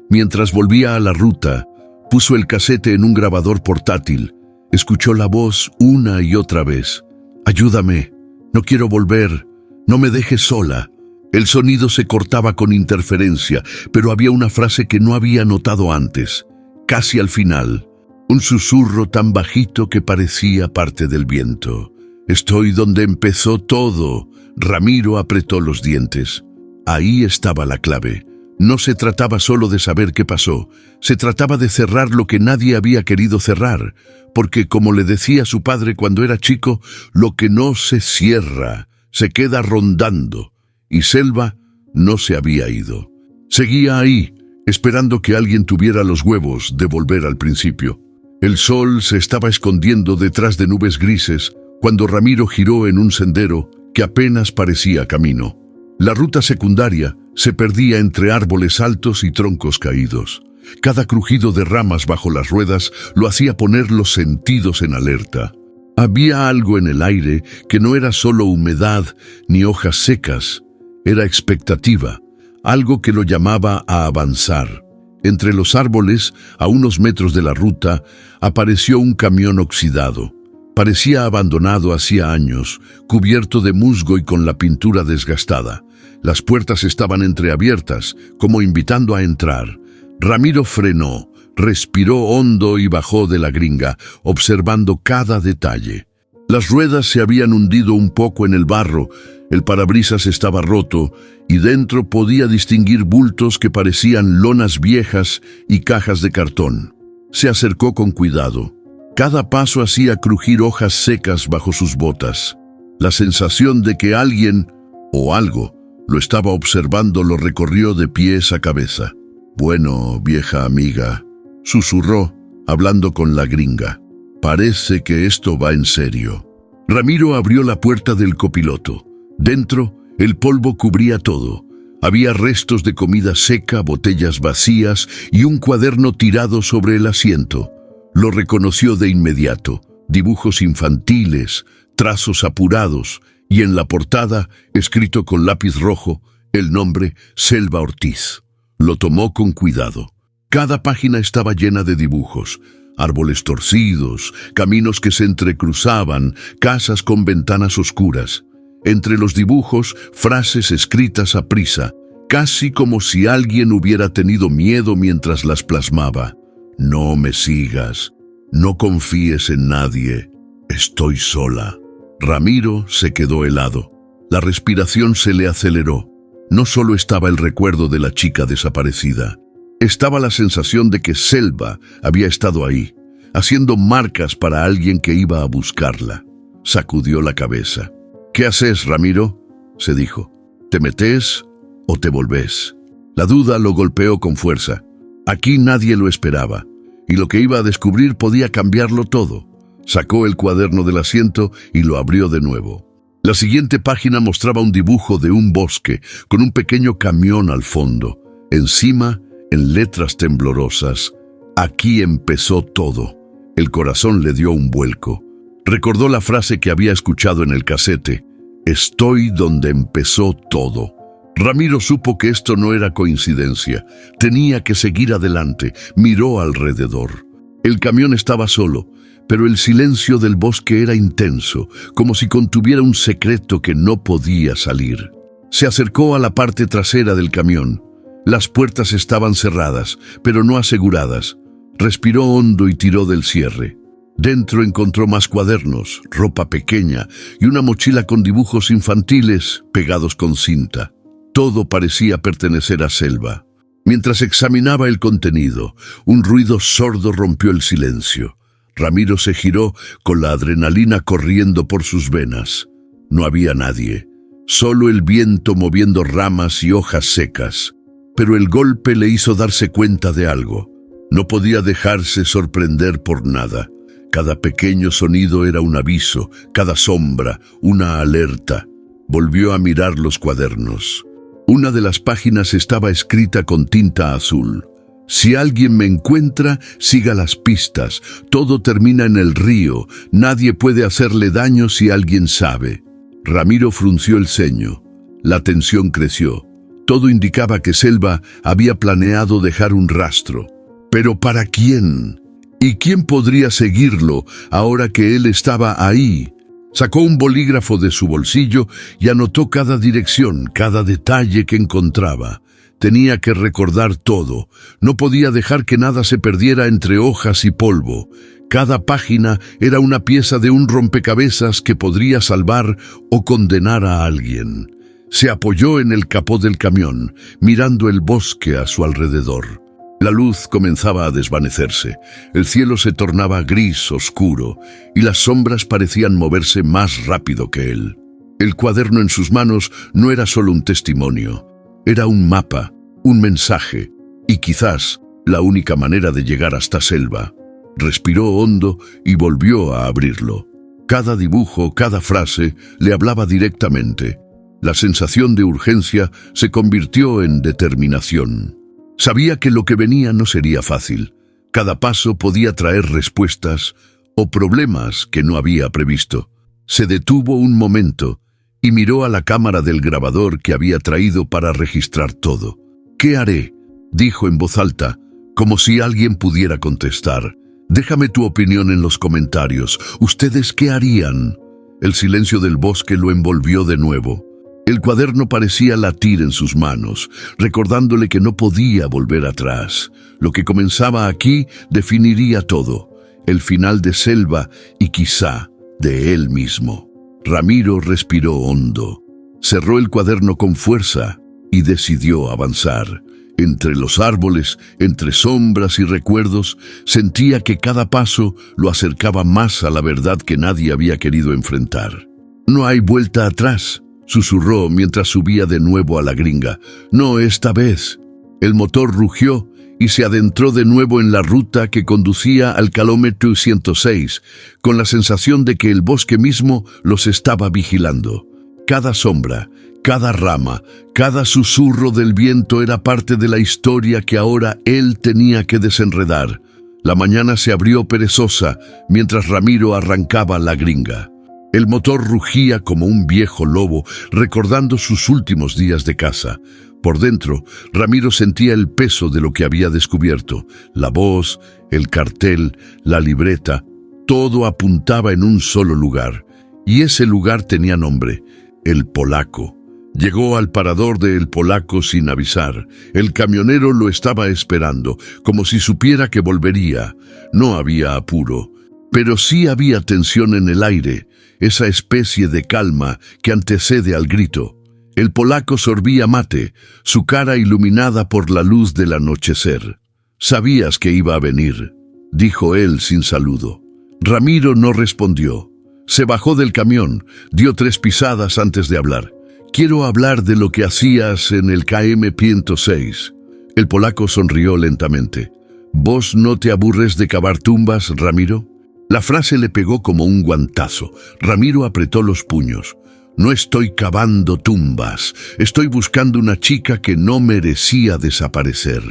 Mientras volvía a la ruta, puso el casete en un grabador portátil. Escuchó la voz una y otra vez. Ayúdame, no quiero volver, no me dejes sola. El sonido se cortaba con interferencia, pero había una frase que no había notado antes, casi al final. Un susurro tan bajito que parecía parte del viento. «Estoy donde empezó todo». Ramiro apretó los dientes. Ahí estaba la clave. No se trataba solo de saber qué pasó, se trataba de cerrar lo que nadie había querido cerrar, porque, como le decía su padre cuando era chico, lo que no se cierra se queda rondando, y Selva no se había ido. Seguía ahí, esperando que alguien tuviera los huevos de volver al principio. El sol se estaba escondiendo detrás de nubes grises cuando Ramiro giró en un sendero que apenas parecía camino. La ruta secundaria se perdía entre árboles altos y troncos caídos. Cada crujido de ramas bajo las ruedas lo hacía poner los sentidos en alerta. Había algo en el aire que no era solo humedad ni hojas secas, era expectativa, algo que lo llamaba a avanzar. Entre los árboles, a unos metros de la ruta, apareció un camión oxidado. Parecía abandonado hacía años, cubierto de musgo y con la pintura desgastada. Las puertas estaban entreabiertas, como invitando a entrar. Ramiro frenó, respiró hondo y bajó de la gringa, observando cada detalle. Las ruedas se habían hundido un poco en el barro, el parabrisas estaba roto y dentro podía distinguir bultos que parecían lonas viejas y cajas de cartón. Se acercó con cuidado. Cada paso hacía crujir hojas secas bajo sus botas. La sensación de que alguien o algo lo estaba observando lo recorrió de pies a cabeza. «Bueno, vieja amiga», susurró, hablando con la gringa. «Parece que esto va en serio». Ramiro abrió la puerta del copiloto. Dentro, el polvo cubría todo. Había restos de comida seca, botellas vacías y un cuaderno tirado sobre el asiento. Lo reconoció de inmediato. Dibujos infantiles, trazos apurados y en la portada, escrito con lápiz rojo, el nombre Selva Ortiz. Lo tomó con cuidado. Cada página estaba llena de dibujos. Árboles torcidos, caminos que se entrecruzaban, casas con ventanas oscuras. Entre los dibujos, frases escritas a prisa, casi como si alguien hubiera tenido miedo mientras las plasmaba. «No me sigas, no confíes en nadie, estoy sola». Ramiro se quedó helado. La respiración se le aceleró. No solo estaba el recuerdo de la chica desaparecida, estaba la sensación de que Selva había estado ahí, haciendo marcas para alguien que iba a buscarla. Sacudió la cabeza. «¿Qué haces, Ramiro?», se dijo. «¿Te metes o te volvés?». La duda lo golpeó con fuerza. Aquí nadie lo esperaba, y lo que iba a descubrir podía cambiarlo todo. Sacó el cuaderno del asiento y lo abrió de nuevo. La siguiente página mostraba un dibujo de un bosque con un pequeño camión al fondo. Encima, en letras temblorosas, «Aquí empezó todo». El corazón le dio un vuelco. Recordó la frase que había escuchado en el casete: «Estoy donde empezó todo». Ramiro supo que esto no era coincidencia. Tenía que seguir adelante. Miró alrededor. El camión estaba solo, pero el silencio del bosque era intenso, como si contuviera un secreto que no podía salir. Se acercó a la parte trasera del camión. Las puertas estaban cerradas, pero no aseguradas. Respiró hondo y tiró del cierre. Dentro encontró más cuadernos, ropa pequeña y una mochila con dibujos infantiles pegados con cinta. Todo parecía pertenecer a Selva. Mientras examinaba el contenido, un ruido sordo rompió el silencio. Ramiro se giró con la adrenalina corriendo por sus venas. No había nadie, solo el viento moviendo ramas y hojas secas. Pero el golpe le hizo darse cuenta de algo. No podía dejarse sorprender por nada. Cada pequeño sonido era un aviso, cada sombra, una alerta. Volvió a mirar los cuadernos. Una de las páginas estaba escrita con tinta azul. «Si alguien me encuentra, siga las pistas. Todo termina en el río. Nadie puede hacerle daño si alguien sabe». Ramiro frunció el ceño. La tensión creció. Todo indicaba que Selva había planeado dejar un rastro. ¿Pero para quién? ¿Y quién podría seguirlo ahora que él estaba ahí? Sacó un bolígrafo de su bolsillo y anotó cada dirección, cada detalle que encontraba. Tenía que recordar todo. No podía dejar que nada se perdiera entre hojas y polvo. Cada página era una pieza de un rompecabezas que podría salvar o condenar a alguien. Se apoyó en el capó del camión, mirando el bosque a su alrededor. La luz comenzaba a desvanecerse, el cielo se tornaba gris oscuro y las sombras parecían moverse más rápido que él. El cuaderno en sus manos no era solo un testimonio, era un mapa, un mensaje y quizás la única manera de llegar hasta Selva. Respiró hondo y volvió a abrirlo. Cada dibujo, cada frase le hablaba directamente. La sensación de urgencia se convirtió en determinación. Sabía que lo que venía no sería fácil. Cada paso podía traer respuestas o problemas que no había previsto. Se detuvo un momento y miró a la cámara del grabador que había traído para registrar todo. «¿Qué haré?», dijo en voz alta, como si alguien pudiera contestar. «Déjame tu opinión en los comentarios. ¿Ustedes qué harían?». El silencio del bosque lo envolvió de nuevo. El cuaderno parecía latir en sus manos, recordándole que no podía volver atrás. Lo que comenzaba aquí definiría todo, el final de Selva y quizá de él mismo. Ramiro respiró hondo, cerró el cuaderno con fuerza y decidió avanzar. Entre los árboles, entre sombras y recuerdos, sentía que cada paso lo acercaba más a la verdad que nadie había querido enfrentar. «No hay vuelta atrás», susurró mientras subía de nuevo a la gringa. «No esta vez». El motor rugió y se adentró de nuevo en la ruta que conducía al kilómetro 106, con la sensación de que el bosque mismo los estaba vigilando. Cada sombra, cada rama, cada susurro del viento era parte de la historia que ahora él tenía que desenredar. La mañana se abrió perezosa mientras Ramiro arrancaba la gringa. El motor rugía como un viejo lobo, recordando sus últimos días de caza. Por dentro, Ramiro sentía el peso de lo que había descubierto. La voz, el cartel, la libreta, todo apuntaba en un solo lugar. Y ese lugar tenía nombre: El Polaco. Llegó al parador de El Polaco sin avisar. El camionero lo estaba esperando, como si supiera que volvería. No había apuro, pero sí había tensión en el aire, esa especie de calma que antecede al grito. El polaco sorbía mate, su cara iluminada por la luz del anochecer. «Sabías que iba a venir», dijo él sin saludo. Ramiro no respondió. Se bajó del camión, dio 3 pisadas antes de hablar. «Quiero hablar de lo que hacías en el KM 106». El polaco sonrió lentamente. «¿Vos no te aburres de cavar tumbas, Ramiro?». La frase le pegó como un guantazo. Ramiro apretó los puños. «No estoy cavando tumbas, estoy buscando una chica que no merecía desaparecer».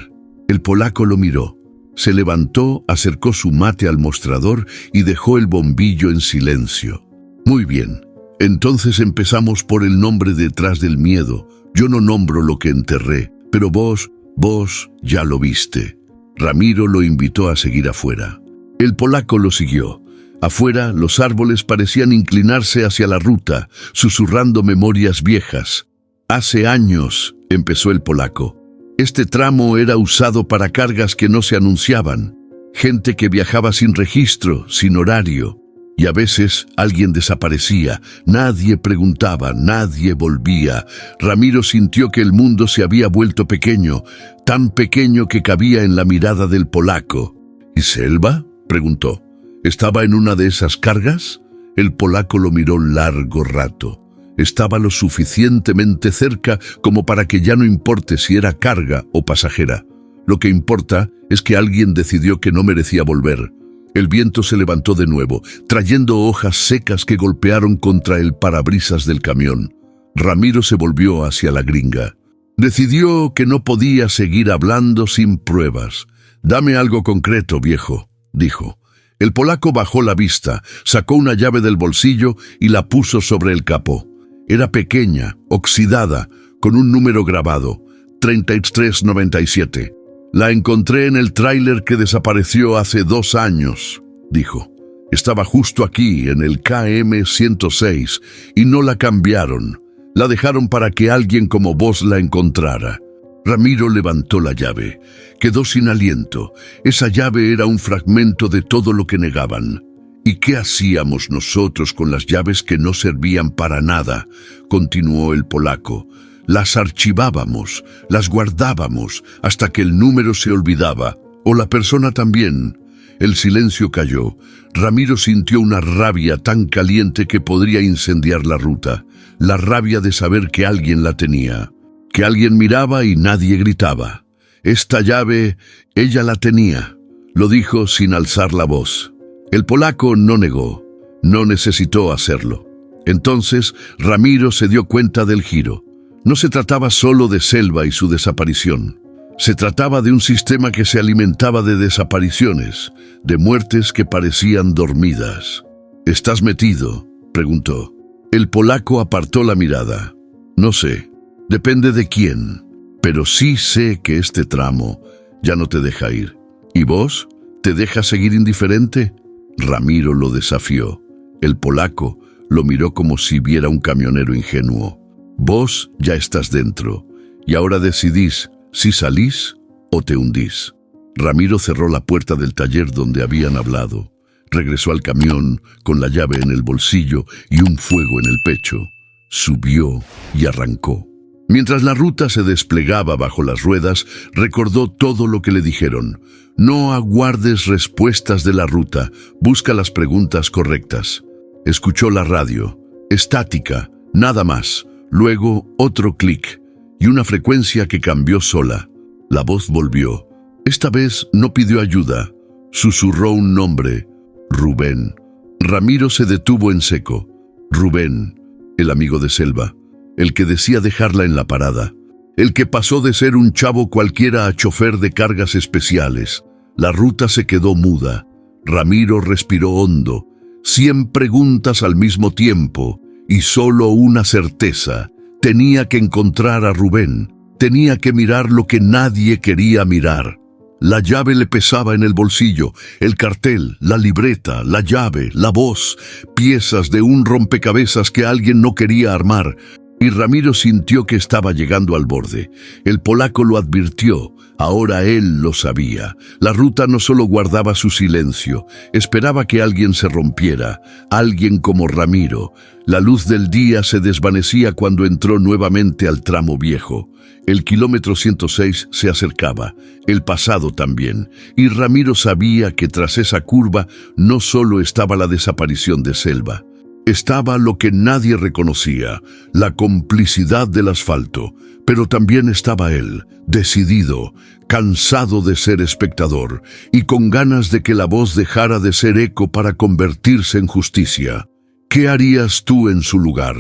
El polaco lo miró. Se levantó, acercó su mate al mostrador y dejó el bombillo en silencio. «Muy bien, entonces empezamos por el nombre detrás del miedo. Yo no nombro lo que enterré, pero vos ya lo viste». Ramiro lo invitó a seguir afuera. El polaco lo siguió. Afuera, los árboles parecían inclinarse hacia la ruta, susurrando memorias viejas. «Hace años», empezó el polaco. «Este tramo era usado para cargas que no se anunciaban. Gente que viajaba sin registro, sin horario. Y a veces alguien desaparecía. Nadie preguntaba, nadie volvía». Ramiro sintió que el mundo se había vuelto pequeño, tan pequeño que cabía en la mirada del polaco. «¿Y Selva?», preguntó. «¿Estaba en una de esas cargas?». El polaco lo miró largo rato. Estaba lo suficientemente cerca como para que ya no importe si era carga o pasajera. Lo que importa es que alguien decidió que no merecía volver. El viento se levantó de nuevo, trayendo hojas secas que golpearon contra el parabrisas del camión. Ramiro se volvió hacia la gringa. Decidió que no podía seguir hablando sin pruebas. «Dame algo concreto, viejo», dijo. El polaco bajó la vista, sacó una llave del bolsillo y la puso sobre el capó. Era pequeña, oxidada, con un número grabado: 3397. «La encontré en el tráiler que desapareció hace 2 años», dijo. Estaba justo aquí, en el KM 106, y no la cambiaron. La dejaron para que alguien como vos la encontrara. Ramiro levantó la llave. Quedó sin aliento. Esa llave era un fragmento de todo lo que negaban. ¿Y qué hacíamos nosotros con las llaves que no servían para nada?, continuó el polaco. Las archivábamos, las guardábamos, hasta que el número se olvidaba, o la persona también. El silencio cayó. Ramiro sintió una rabia tan caliente que podría incendiar la ruta. La rabia de saber que alguien la tenía, que alguien miraba y nadie gritaba. Esta llave, ella la tenía, lo dijo sin alzar la voz. El polaco no negó, no necesitó hacerlo. Entonces Ramiro se dio cuenta del giro. No se trataba solo de Selva y su desaparición. Se trataba de un sistema que se alimentaba de desapariciones, de muertes que parecían dormidas. ¿Estás metido?, preguntó. El polaco apartó la mirada. No sé, depende de quién, pero sí sé que este tramo ya no te deja ir. ¿Y vos? ¿Te dejas seguir indiferente? Ramiro lo desafió. El polaco lo miró como si viera un camionero ingenuo. Vos ya estás dentro, y ahora decidís si salís o te hundís. Ramiro cerró la puerta del taller donde habían hablado. Regresó al camión con la llave en el bolsillo y un fuego en el pecho. Subió y arrancó. Mientras la ruta se desplegaba bajo las ruedas, recordó todo lo que le dijeron. No aguardes respuestas de la ruta, busca las preguntas correctas. Escuchó la radio. Estática, nada más. Luego otro clic y una frecuencia que cambió sola. La voz volvió. Esta vez no pidió ayuda. Susurró un nombre. Rubén. Ramiro se detuvo en seco. Rubén, el amigo de Selva, el que decía dejarla en la parada, el que pasó de ser un chavo cualquiera a chofer de cargas especiales. La ruta se quedó muda. Ramiro respiró hondo. 100 preguntas al mismo tiempo y solo una certeza. Tenía que encontrar a Rubén. Tenía que mirar lo que nadie quería mirar. La llave le pesaba en el bolsillo, el cartel, la libreta, la llave, la voz, piezas de un rompecabezas que alguien no quería armar. Y Ramiro sintió que estaba llegando al borde. El polaco lo advirtió. Ahora él lo sabía. La ruta no solo guardaba su silencio, esperaba que alguien se rompiera, alguien como Ramiro. La luz del día se desvanecía cuando entró nuevamente al tramo viejo. El kilómetro 106 se acercaba, el pasado también, y Ramiro sabía que tras esa curva no solo estaba la desaparición de Selva. Estaba lo que nadie reconocía, la complicidad del asfalto, pero también estaba él, decidido, cansado de ser espectador y con ganas de que la voz dejara de ser eco para convertirse en justicia. ¿Qué harías tú en su lugar?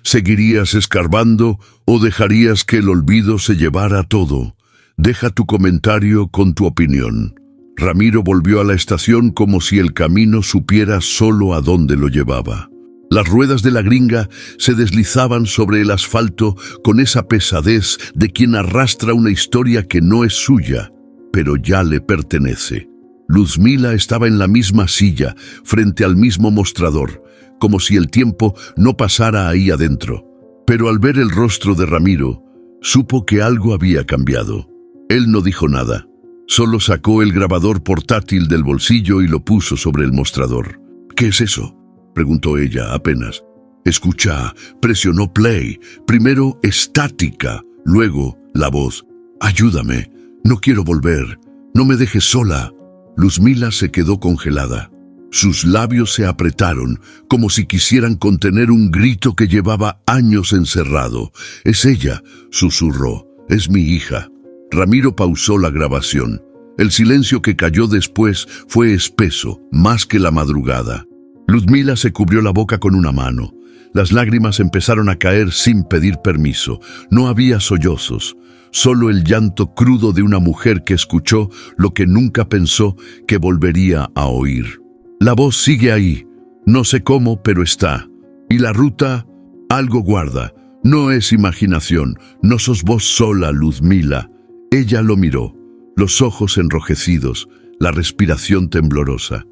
¿Seguirías escarbando o dejarías que el olvido se llevara todo? Deja tu comentario con tu opinión. Ramiro volvió a la estación como si el camino supiera solo a dónde lo llevaba. Las ruedas de la gringa se deslizaban sobre el asfalto con esa pesadez de quien arrastra una historia que no es suya, pero ya le pertenece. Luzmila estaba en la misma silla, frente al mismo mostrador, como si el tiempo no pasara ahí adentro. Pero al ver el rostro de Ramiro, supo que algo había cambiado. Él no dijo nada, solo sacó el grabador portátil del bolsillo y lo puso sobre el mostrador. ¿Qué es eso?, preguntó ella apenas. Escucha, presionó play. Primero estática, luego la voz. Ayúdame, no quiero volver, no me dejes sola. Luzmila se quedó congelada. Sus labios se apretaron, como si quisieran contener un grito que llevaba años encerrado. Es ella, susurró, es mi hija. Ramiro pausó la grabación. El silencio que cayó después fue espeso, más que la madrugada. Luzmila se cubrió la boca con una mano. Las lágrimas empezaron a caer sin pedir permiso. No había sollozos, solo el llanto crudo de una mujer que escuchó lo que nunca pensó que volvería a oír. La voz sigue ahí, no sé cómo, pero está. Y la ruta, algo guarda. No es imaginación, no sos vos sola, Luzmila. Ella lo miró, los ojos enrojecidos, la respiración temblorosa.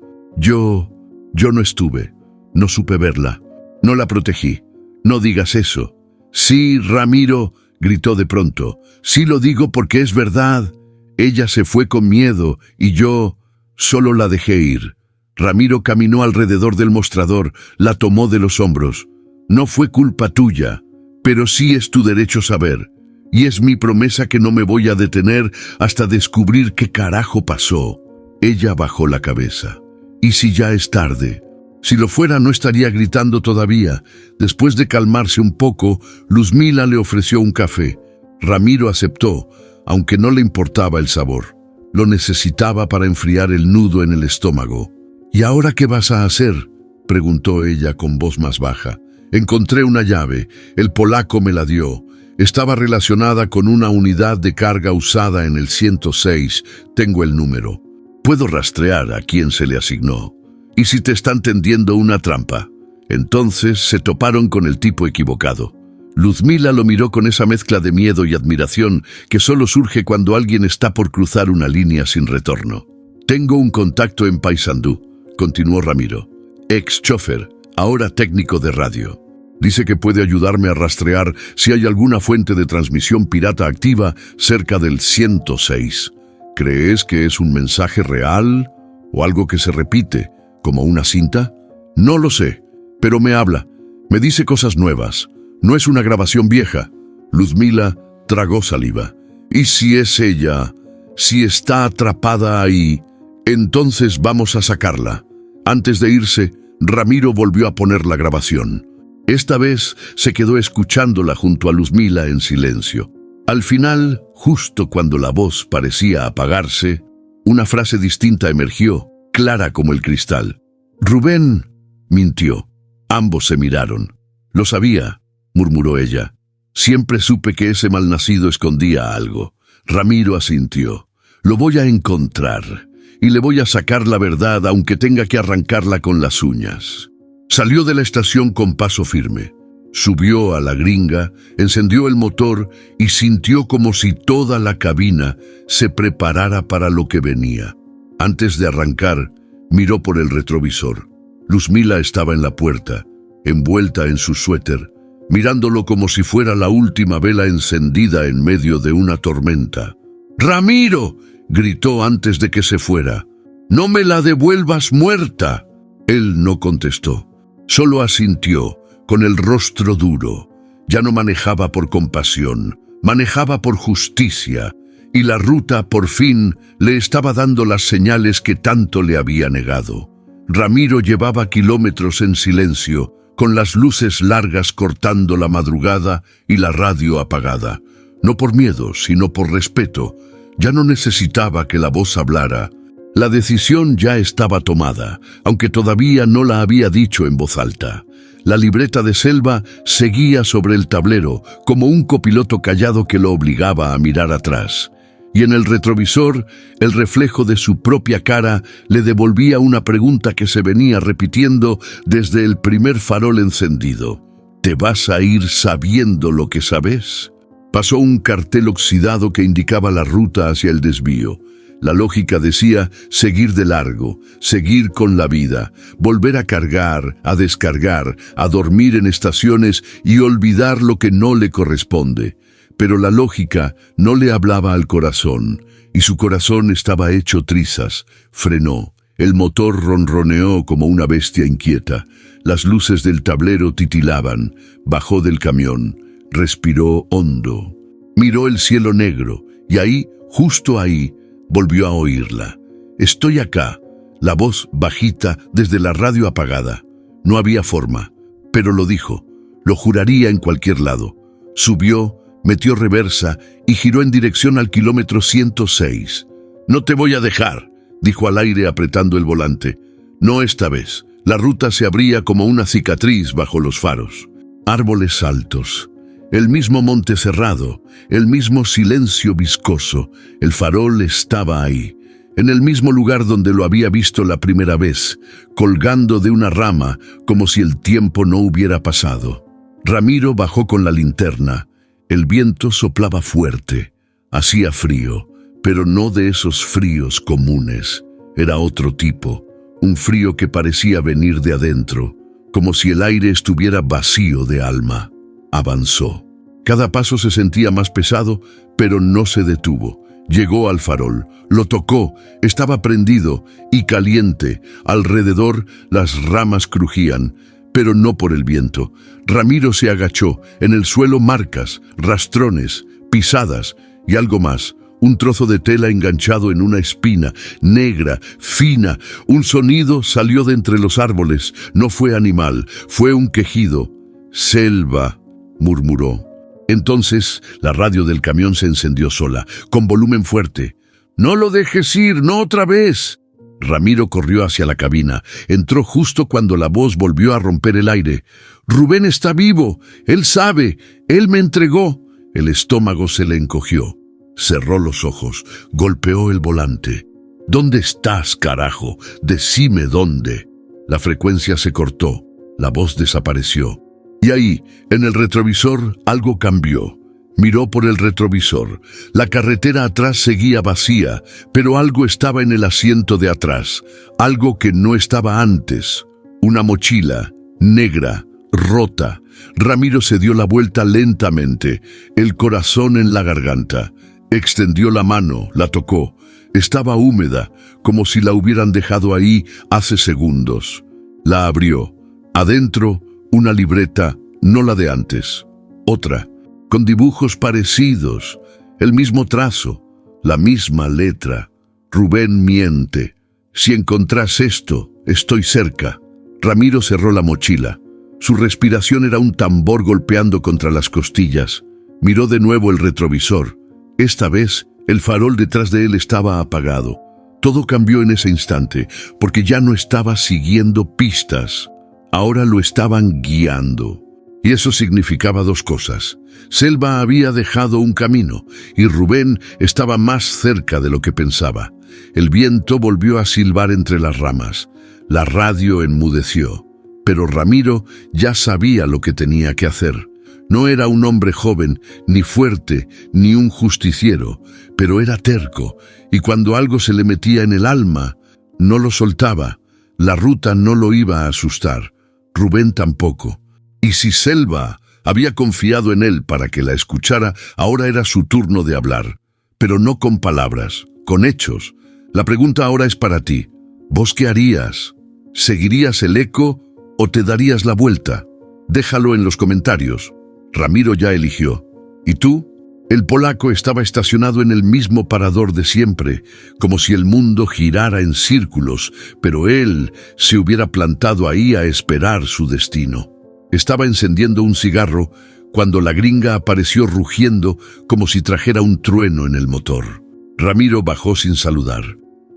Yo no estuve, no supe verla, no la protegí. No digas eso. Sí, Ramiro, gritó de pronto. Sí lo digo porque es verdad. Ella se fue con miedo y yo solo la dejé ir. Ramiro caminó alrededor del mostrador, la tomó de los hombros. No fue culpa tuya, pero sí es tu derecho saber. Y es mi promesa que no me voy a detener hasta descubrir qué carajo pasó. Ella bajó la cabeza. ¿Y si ya es tarde? Si lo fuera, no estaría gritando todavía. Después de calmarse un poco, Luzmila le ofreció un café. Ramiro aceptó, aunque no le importaba el sabor. Lo necesitaba para enfriar el nudo en el estómago. ¿Y ahora qué vas a hacer?, preguntó ella con voz más baja. Encontré una llave. El polaco me la dio. Estaba relacionada con una unidad de carga usada en el 106. Tengo el número. Puedo rastrear a quién se le asignó. ¿Y si te están tendiendo una trampa? Entonces se toparon con el tipo equivocado. Luzmila lo miró con esa mezcla de miedo y admiración que solo surge cuando alguien está por cruzar una línea sin retorno. Tengo un contacto en Paysandú, continuó Ramiro. Ex chofer, ahora técnico de radio. Dice que puede ayudarme a rastrear si hay alguna fuente de transmisión pirata activa cerca del 106. ¿Crees que es un mensaje real o algo que se repite, como una cinta? No lo sé, pero me habla. Me dice cosas nuevas. No es una grabación vieja. Luzmila tragó saliva. ¿Y si es ella? Si está atrapada ahí, entonces vamos a sacarla. Antes de irse, Ramiro volvió a poner la grabación. Esta vez se quedó escuchándola junto a Luzmila en silencio. Al final, justo cuando la voz parecía apagarse, una frase distinta emergió, clara como el cristal. Rubén mintió. Ambos se miraron. Lo sabía, murmuró ella. Siempre supe que ese malnacido escondía algo. Ramiro asintió. Lo voy a encontrar y le voy a sacar la verdad aunque tenga que arrancarla con las uñas. Salió de la estación con paso firme. Subió a la gringa, encendió el motor y sintió como si toda la cabina se preparara para lo que venía. Antes de arrancar, miró por el retrovisor. Luzmila estaba en la puerta, envuelta en su suéter, mirándolo como si fuera la última vela encendida en medio de una tormenta. ¡Ramiro!, gritó antes de que se fuera. ¡No me la devuelvas muerta! Él no contestó, solo asintió, con el rostro duro. Ya no manejaba por compasión, manejaba por justicia, y la ruta, por fin, le estaba dando las señales que tanto le había negado. Ramiro llevaba kilómetros en silencio, con las luces largas cortando la madrugada y la radio apagada. No por miedo, sino por respeto. Ya no necesitaba que la voz hablara. La decisión ya estaba tomada, aunque todavía no la había dicho en voz alta. La libreta de Selva seguía sobre el tablero, como un copiloto callado que lo obligaba a mirar atrás. Y en el retrovisor, el reflejo de su propia cara le devolvía una pregunta que se venía repitiendo desde el primer farol encendido. ¿Te vas a ir sabiendo lo que sabes? Pasó un cartel oxidado que indicaba la ruta hacia el desvío. La lógica decía seguir de largo, seguir con la vida, volver a cargar, a descargar, a dormir en estaciones y olvidar lo que no le corresponde. Pero la lógica no le hablaba al corazón, y su corazón estaba hecho trizas. Frenó. El motor ronroneó como una bestia inquieta. Las luces del tablero titilaban. Bajó del camión. Respiró hondo. Miró el cielo negro, y ahí, justo ahí, volvió a oírla. «Estoy acá», la voz bajita desde la radio apagada. No había forma, pero lo dijo. Lo juraría en cualquier lado. Subió, metió reversa y giró en dirección al kilómetro 106. «No te voy a dejar», dijo al aire apretando el volante. No esta vez. La ruta se abría como una cicatriz bajo los faros. Árboles altos. El mismo monte cerrado, el mismo silencio viscoso. El farol estaba ahí, en el mismo lugar donde lo había visto la primera vez, colgando de una rama como si el tiempo no hubiera pasado. Ramiro bajó con la linterna. El viento soplaba fuerte. Hacía frío, pero no de esos fríos comunes. Era otro tipo, un frío que parecía venir de adentro, como si el aire estuviera vacío de alma. Avanzó. Cada paso se sentía más pesado, pero no se detuvo. Llegó al farol, lo tocó, estaba prendido y caliente. Alrededor las ramas crujían, pero no por el viento. Ramiro se agachó, en el suelo marcas, rastrones, pisadas y algo más. Un trozo de tela enganchado en una espina, negra, fina. Un sonido salió de entre los árboles. No fue animal, fue un quejido. «Selva», murmuró. Entonces la radio del camión se encendió sola, con volumen fuerte. «¡No lo dejes ir, no otra vez!». Ramiro corrió hacia la cabina. Entró justo cuando la voz volvió a romper el aire. «Rubén está vivo, él sabe, él me entregó». El estómago se le encogió. Cerró los ojos, golpeó el volante. «¿Dónde estás, carajo? Decime dónde». La frecuencia se cortó, la voz desapareció. Y ahí, en el retrovisor, algo cambió. Miró por el retrovisor. La carretera atrás seguía vacía, pero algo estaba en el asiento de atrás, algo que no estaba antes. Una mochila, negra, rota. Ramiro se dio la vuelta lentamente, el corazón en la garganta. Extendió la mano, la tocó. Estaba húmeda, como si la hubieran dejado ahí hace segundos. La abrió. Adentro, una libreta, no la de antes. Otra, con dibujos parecidos, el mismo trazo, la misma letra. «Rubén miente. Si encontrás esto, estoy cerca». Ramiro cerró la mochila. Su respiración era un tambor golpeando contra las costillas. Miró de nuevo el retrovisor. Esta vez, el farol detrás de él estaba apagado. Todo cambió en ese instante, porque ya no estaba siguiendo pistas. Ahora lo estaban guiando. Y eso significaba dos cosas. Selva había dejado un camino, y Rubén estaba más cerca de lo que pensaba. El viento volvió a silbar entre las ramas. La radio enmudeció. Pero Ramiro ya sabía lo que tenía que hacer. No era un hombre joven, ni fuerte, ni un justiciero, pero era terco, y cuando algo se le metía en el alma, no lo soltaba. La ruta no lo iba a asustar. Rubén tampoco. Y si Selva había confiado en él para que la escuchara, ahora era su turno de hablar. Pero no con palabras, con hechos. La pregunta ahora es para ti. ¿Vos qué harías? ¿Seguirías el eco o te darías la vuelta? Déjalo en los comentarios. Ramiro ya eligió. ¿Y tú? El polaco estaba estacionado en el mismo parador de siempre, como si el mundo girara en círculos, pero él se hubiera plantado ahí a esperar su destino. Estaba encendiendo un cigarro cuando la gringa apareció rugiendo como si trajera un trueno en el motor. Ramiro bajó sin saludar.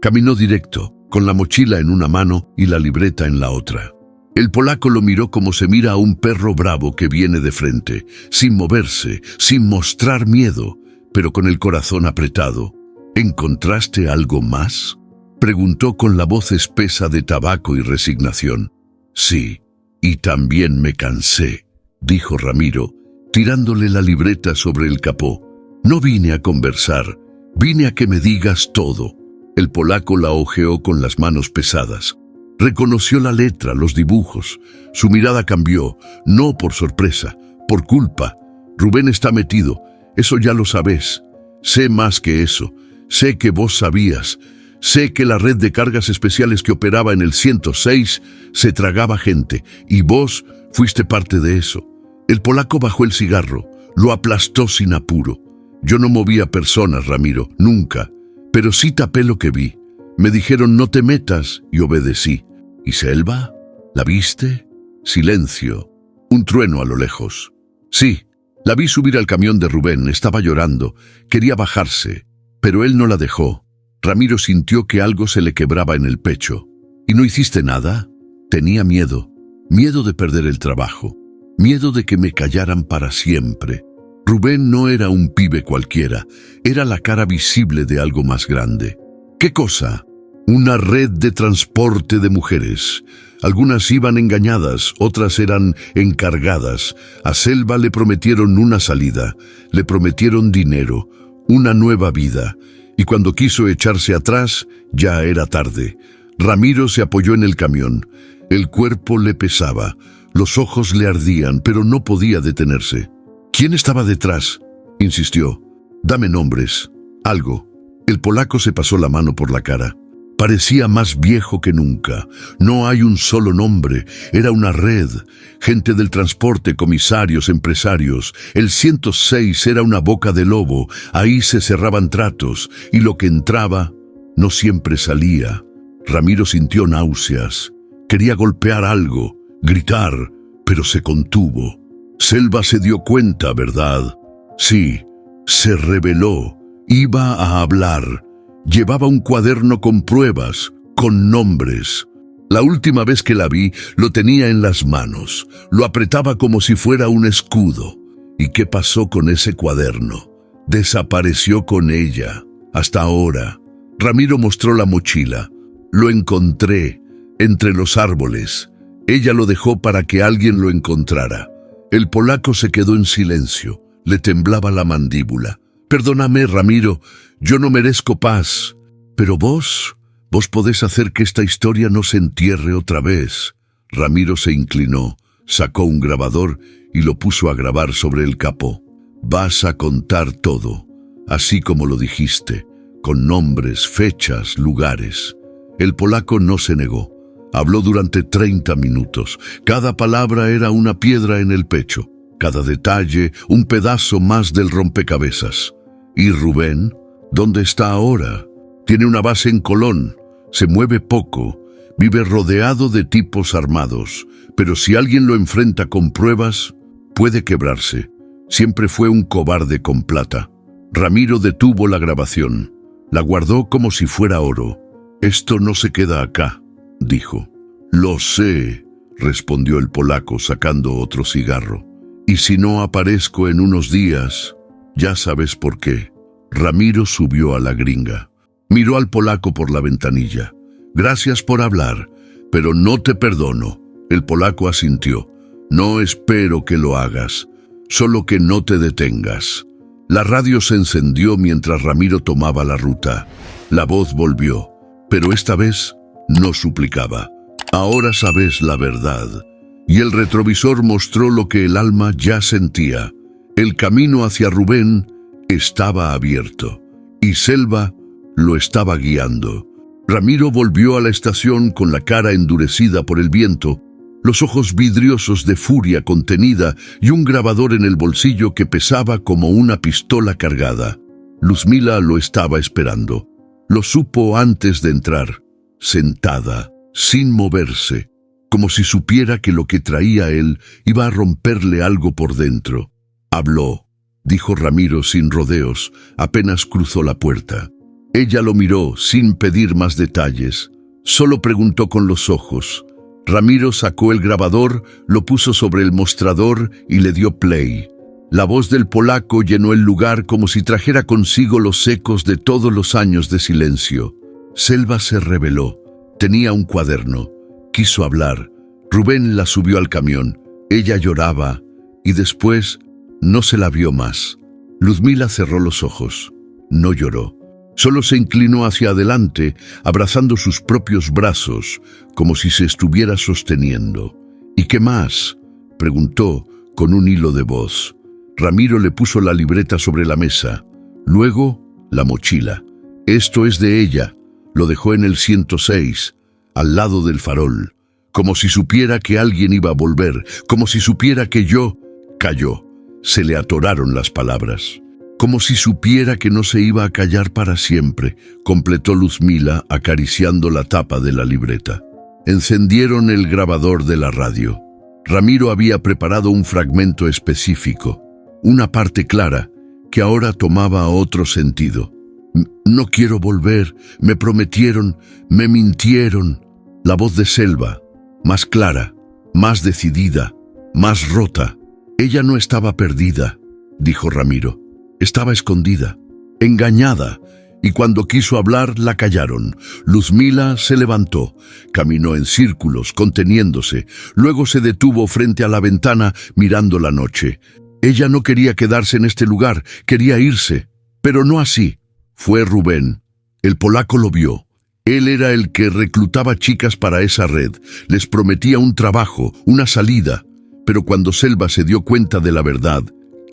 Caminó directo, con la mochila en una mano y la libreta en la otra. El polaco lo miró como se mira a un perro bravo que viene de frente, sin moverse, sin mostrar miedo, pero con el corazón apretado. ¿Encontraste algo más?, preguntó con la voz espesa de tabaco y resignación. Sí, y también me cansé, dijo Ramiro, tirándole la libreta sobre el capó. No vine a conversar, vine a que me digas todo. El polaco la hojeó con las manos pesadas. Reconoció la letra, los dibujos. Su mirada cambió, no por sorpresa, por culpa. Rubén está metido, eso ya lo sabés. Sé más que eso, sé que vos sabías. Sé que la red de cargas especiales que operaba en el 106 se tragaba gente, y vos fuiste parte de eso. El polaco bajó el cigarro, lo aplastó sin apuro. Yo no movía personas, Ramiro, nunca, pero sí tapé lo que vi. Me dijeron no te metas y obedecí. ¿Y Selva? ¿La viste? Silencio. Un trueno a lo lejos. Sí, la vi subir al camión de Rubén, estaba llorando, quería bajarse, pero él no la dejó. Ramiro sintió que algo se le quebraba en el pecho. ¿Y no hiciste nada? Tenía miedo, miedo de perder el trabajo, miedo de que me callaran para siempre. Rubén no era un pibe cualquiera, era la cara visible de algo más grande. ¿Qué cosa? Una red de transporte de mujeres. Algunas iban engañadas, otras eran encargadas. A Selva le prometieron una salida, le prometieron dinero, una nueva vida. Y cuando quiso echarse atrás, ya era tarde. Ramiro se apoyó en el camión. El cuerpo le pesaba, los ojos le ardían, pero no podía detenerse. ¿Quién estaba detrás?, insistió. Dame nombres, algo. El polaco se pasó la mano por la cara. Parecía más viejo que nunca. No hay un solo nombre, era una red. Gente del transporte, comisarios, empresarios. El 106 era una boca de lobo, ahí se cerraban tratos, y lo que entraba no siempre salía. Ramiro sintió náuseas. Quería golpear algo, gritar, pero se contuvo. Selva se dio cuenta, ¿verdad? Sí, se rebeló. Iba a hablar. Llevaba un cuaderno con pruebas, con nombres. La última vez que la vi, lo tenía en las manos. Lo apretaba como si fuera un escudo. ¿Y qué pasó con ese cuaderno? Desapareció con ella. Hasta ahora. Ramiro mostró la mochila. Lo encontré, entre los árboles. Ella lo dejó para que alguien lo encontrara. El polaco se quedó en silencio. Le temblaba la mandíbula. Perdóname, Ramiro, yo no merezco paz. Pero vos podés hacer que esta historia no se entierre otra vez. Ramiro se inclinó, sacó un grabador y lo puso a grabar sobre el capó. Vas a contar todo, así como lo dijiste, con nombres, fechas, lugares. El polaco no se negó. Habló durante 30 minutos. Cada palabra era una piedra en el pecho. Cada detalle, un pedazo más del rompecabezas. ¿Y Rubén? ¿Dónde está ahora? Tiene una base en Colón. Se mueve poco. Vive rodeado de tipos armados. Pero si alguien lo enfrenta con pruebas, puede quebrarse. Siempre fue un cobarde con plata. Ramiro detuvo la grabación. La guardó como si fuera oro. Esto no se queda acá, dijo. Lo sé, respondió el polaco sacando otro cigarro. Y si no aparezco en unos días, ya sabes por qué. Ramiro subió a la gringa. Miró al polaco por la ventanilla. Gracias por hablar, pero no te perdono. El polaco asintió. No espero que lo hagas, solo que no te detengas. La radio se encendió mientras Ramiro tomaba la ruta. La voz volvió, pero esta vez no suplicaba. Ahora sabes la verdad. Y el retrovisor mostró lo que el alma ya sentía. El camino hacia Rubén estaba abierto, y Selva lo estaba guiando. Ramiro volvió a la estación con la cara endurecida por el viento, los ojos vidriosos de furia contenida y un grabador en el bolsillo que pesaba como una pistola cargada. Luzmila lo estaba esperando. Lo supo antes de entrar, sentada, sin moverse, como si supiera que lo que traía él iba a romperle algo por dentro. Habló, dijo Ramiro sin rodeos, apenas cruzó la puerta. Ella lo miró sin pedir más detalles. Solo preguntó con los ojos. Ramiro sacó el grabador, lo puso sobre el mostrador y le dio play. La voz del polaco llenó el lugar como si trajera consigo los ecos de todos los años de silencio. Selva se rebeló. Tenía un cuaderno. Quiso hablar. Rubén la subió al camión. Ella lloraba y después no se la vio más. Luzmila cerró los ojos. No lloró. Solo se inclinó hacia adelante, abrazando sus propios brazos, como si se estuviera sosteniendo. ¿Y qué más?, preguntó con un hilo de voz. Ramiro le puso la libreta sobre la mesa. Luego, la mochila. Esto es de ella. Lo dejó en el 106, al lado del farol. Como si supiera que alguien iba a volver, como si supiera que yo... Calló. Se le atoraron las palabras. Como si supiera que no se iba a callar para siempre, completó Luzmila acariciando la tapa de la libreta. Encendieron el grabador de la radio. Ramiro había preparado un fragmento específico, una parte clara, que ahora tomaba otro sentido. No quiero volver, me prometieron, me mintieron. La voz de Selva, más clara, más decidida, más rota. Ella no estaba perdida, dijo Ramiro. Estaba escondida, engañada, y cuando quiso hablar la callaron. Luzmila se levantó, caminó en círculos, conteniéndose. Luego se detuvo frente a la ventana mirando la noche. Ella no quería quedarse en este lugar, quería irse, pero no así. Fue Rubén. El polaco lo vio. Él era el que reclutaba chicas para esa red, les prometía un trabajo, una salida, pero cuando Selva se dio cuenta de la verdad,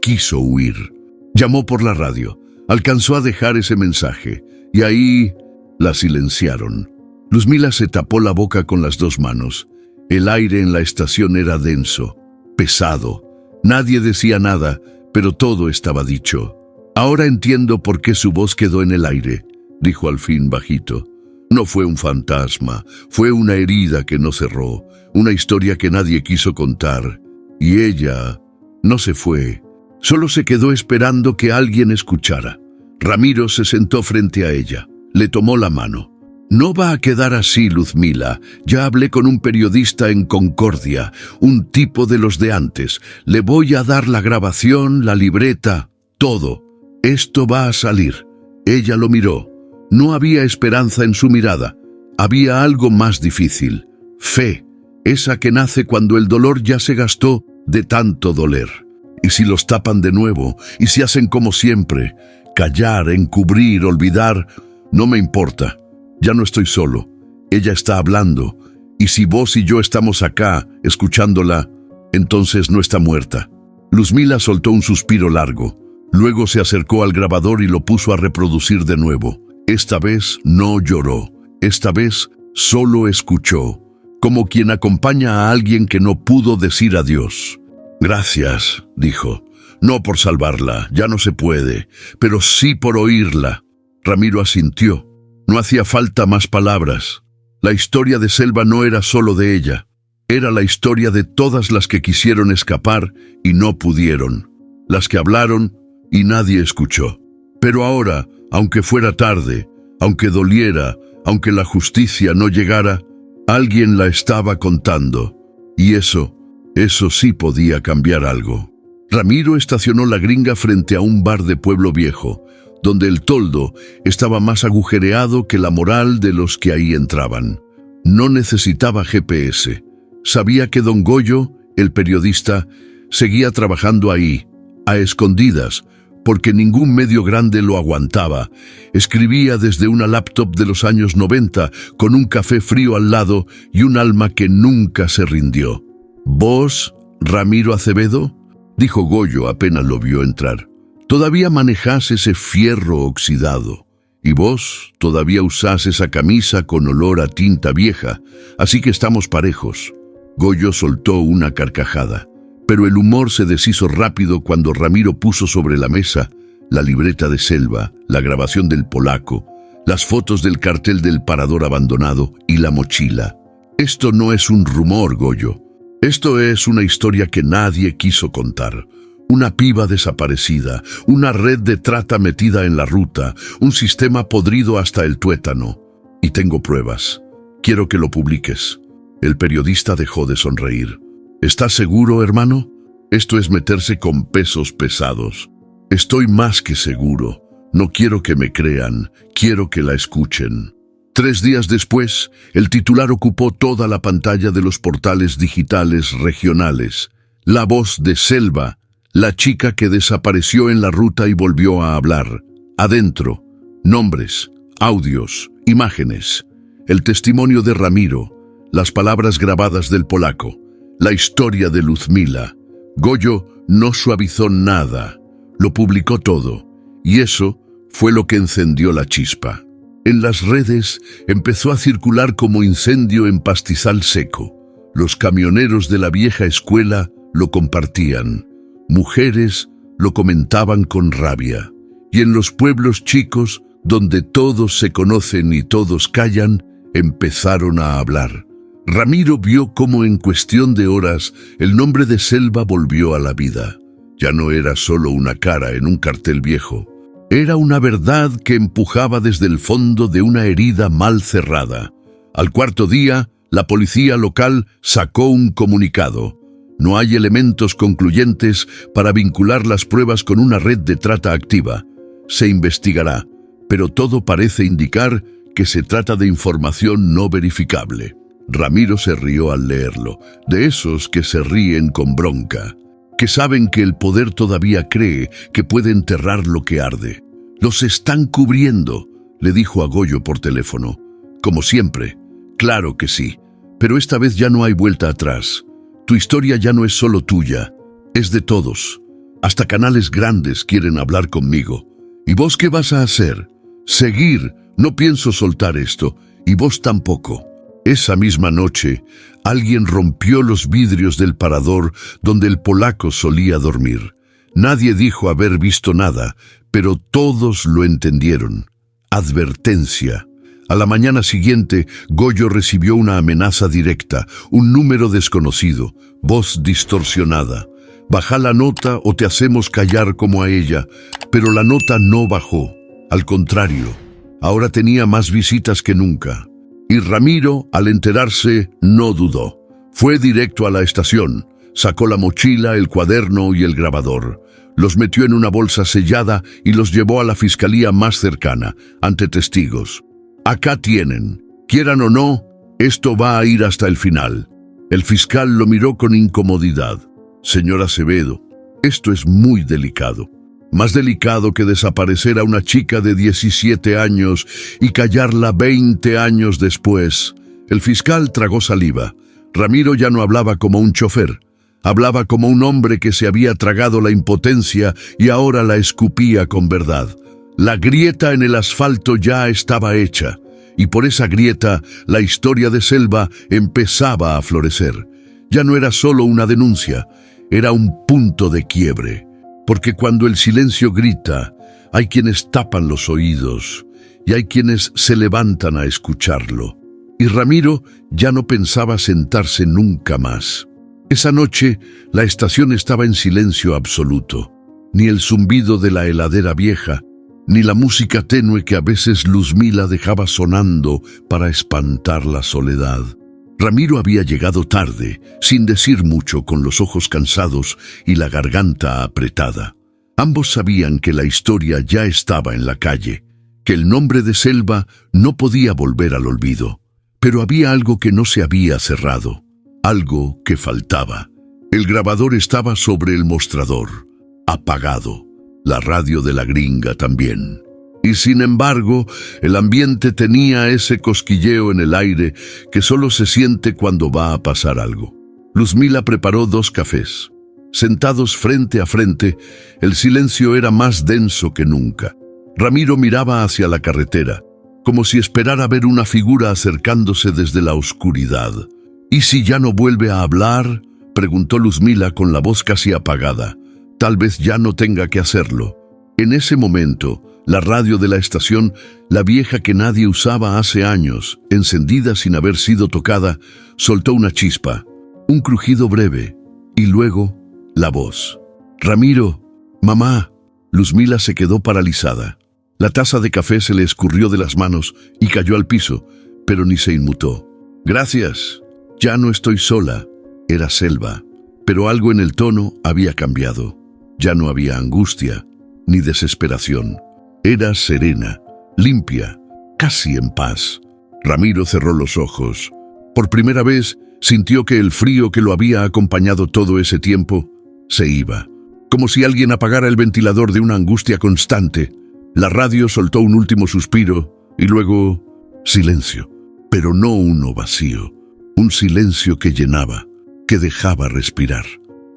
quiso huir. Llamó por la radio, alcanzó a dejar ese mensaje, y ahí la silenciaron. Luzmila se tapó la boca con las dos manos. El aire en la estación era denso, pesado. Nadie decía nada, pero todo estaba dicho. «Ahora entiendo por qué su voz quedó en el aire», dijo al fin bajito. «No fue un fantasma, fue una herida que no cerró, una historia que nadie quiso contar. Y ella no se fue, solo se quedó esperando que alguien escuchara». Ramiro se sentó frente a ella, le tomó la mano. «No va a quedar así, Luzmila. Ya hablé con un periodista en Concordia, un tipo de los de antes. Le voy a dar la grabación, la libreta, todo. Esto va a salir». Ella lo miró. No había esperanza en su mirada. Había algo más difícil. Fe, esa que nace cuando el dolor ya se gastó de tanto doler. ¿Y si los tapan de nuevo? ¿Y si hacen como siempre? Callar, encubrir, olvidar. No me importa. Ya no estoy solo. Ella está hablando. Y si vos y yo estamos acá, escuchándola, entonces no está muerta. Luzmila soltó un suspiro largo. Luego se acercó al grabador y lo puso a reproducir de nuevo. Esta vez no lloró. Esta vez solo escuchó, como quien acompaña a alguien que no pudo decir adiós. «Gracias», dijo. «No por salvarla, ya no se puede, pero sí por oírla». Ramiro asintió. No hacía falta más palabras. La historia de Selva no era solo de ella. Era la historia de todas las que quisieron escapar y no pudieron. Las que hablaron y nadie escuchó. Pero ahora, aunque fuera tarde, aunque doliera, aunque la justicia no llegara, alguien la estaba contando. Y eso sí podía cambiar algo. Ramiro estacionó la gringa frente a un bar de Pueblo Viejo, donde el toldo estaba más agujereado que la moral de los que ahí entraban. No necesitaba GPS. Sabía que don Goyo, el periodista, seguía trabajando ahí, a escondidas, porque ningún medio grande lo aguantaba. Escribía desde una laptop de los años 90, con un café frío al lado y un alma que nunca se rindió. «¿Vos, Ramiro Acevedo?», dijo Goyo apenas lo vio entrar. «Todavía manejás ese fierro oxidado. Y vos todavía usás esa camisa con olor a tinta vieja, así que estamos parejos». Goyo soltó una carcajada. Pero el humor se deshizo rápido cuando Ramiro puso sobre la mesa la libreta de Selva, la grabación del polaco, las fotos del cartel del parador abandonado y la mochila. «Esto no es un rumor, Goyo. Esto es una historia que nadie quiso contar. Una piba desaparecida, una red de trata metida en la ruta, un sistema podrido hasta el tuétano. Y tengo pruebas. Quiero que lo publiques». El periodista dejó de sonreír. «¿Estás seguro, hermano? Esto es meterse con pesos pesados». «Estoy más que seguro. No quiero que me crean, quiero que la escuchen». 3 días después, el titular ocupó toda la pantalla de los portales digitales regionales. La voz de Selva, la chica que desapareció en la ruta y volvió a hablar. Adentro, nombres, audios, imágenes. El testimonio de Ramiro, las palabras grabadas del polaco. La historia de Luzmila. Goyo no suavizó nada, lo publicó todo, y eso fue lo que encendió la chispa. En las redes empezó a circular como incendio en pastizal seco. Los camioneros de la vieja escuela lo compartían. Mujeres lo comentaban con rabia. Y en los pueblos chicos, donde todos se conocen y todos callan, empezaron a hablar. Ramiro vio cómo en cuestión de horas el nombre de Selva volvió a la vida. Ya no era solo una cara en un cartel viejo. Era una verdad que empujaba desde el fondo de una herida mal cerrada. Al 4.º día, la policía local sacó un comunicado. No hay elementos concluyentes para vincular las pruebas con una red de trata activa. Se investigará, pero todo parece indicar que se trata de información no verificable. Ramiro se rió al leerlo, de esos que se ríen con bronca, que saben que el poder todavía cree que puede enterrar lo que arde. «Los están cubriendo», le dijo a Goyo por teléfono. Como siempre. Claro que sí. Pero esta vez ya no hay vuelta atrás. Tu historia ya no es solo tuya, es de todos. Hasta canales grandes quieren hablar conmigo. ¿Y vos qué vas a hacer? Seguir. No pienso soltar esto. Y vos tampoco. Esa misma noche, alguien rompió los vidrios del parador donde el polaco solía dormir. Nadie dijo haber visto nada, pero todos lo entendieron. Advertencia. A la mañana siguiente, Goyo recibió una amenaza directa, un número desconocido, voz distorsionada. Baja la nota o te hacemos callar como a ella, pero la nota no bajó. Al contrario, ahora tenía más visitas que nunca. Y Ramiro, al enterarse, no dudó. Fue directo a la estación, sacó la mochila, el cuaderno y el grabador. Los metió en una bolsa sellada y los llevó a la fiscalía más cercana, ante testigos. Acá tienen. Quieran o no, esto va a ir hasta el final. El fiscal lo miró con incomodidad. Señor Acevedo, esto es muy delicado. Más delicado que desaparecer a una chica de 17 años y callarla 20 años después. El fiscal tragó saliva. Ramiro ya no hablaba como un chofer. Hablaba como un hombre que se había tragado la impotencia y ahora la escupía con verdad. La grieta en el asfalto ya estaba hecha, y por esa grieta la historia de Selva empezaba a florecer. Ya no era solo una denuncia, era un punto de quiebre. Porque cuando el silencio grita, hay quienes tapan los oídos y hay quienes se levantan a escucharlo. Y Ramiro ya no pensaba sentarse nunca más. Esa noche, la estación estaba en silencio absoluto. Ni el zumbido de la heladera vieja, ni la música tenue que a veces Luzmila dejaba sonando para espantar la soledad. Ramiro había llegado tarde, sin decir mucho, con los ojos cansados y la garganta apretada. Ambos sabían que la historia ya estaba en la calle, que el nombre de Selva no podía volver al olvido. Pero había algo que no se había cerrado, algo que faltaba. El grabador estaba sobre el mostrador, apagado. La radio de la gringa también. Y sin embargo, el ambiente tenía ese cosquilleo en el aire que solo se siente cuando va a pasar algo. Luzmila preparó 2 cafés. Sentados frente a frente, el silencio era más denso que nunca. Ramiro miraba hacia la carretera, como si esperara ver una figura acercándose desde la oscuridad. ¿Y si ya no vuelve a hablar?, preguntó Luzmila con la voz casi apagada. Tal vez ya no tenga que hacerlo. En ese momento, la radio de la estación, la vieja que nadie usaba hace años, encendida sin haber sido tocada, soltó una chispa, un crujido breve, y luego, la voz. «Ramiro, mamá». Luzmila se quedó paralizada. La taza de café se le escurrió de las manos y cayó al piso, pero ni se inmutó. «Gracias. Ya no estoy sola». Era Selva, pero algo en el tono había cambiado. Ya no había angustia, ni desesperación. Era serena, limpia, casi en paz. Ramiro cerró los ojos. Por primera vez sintió que el frío que lo había acompañado todo ese tiempo se iba. Como si alguien apagara el ventilador de una angustia constante. La radio soltó un último suspiro y luego silencio, pero no uno vacío. Un silencio que llenaba, que dejaba respirar.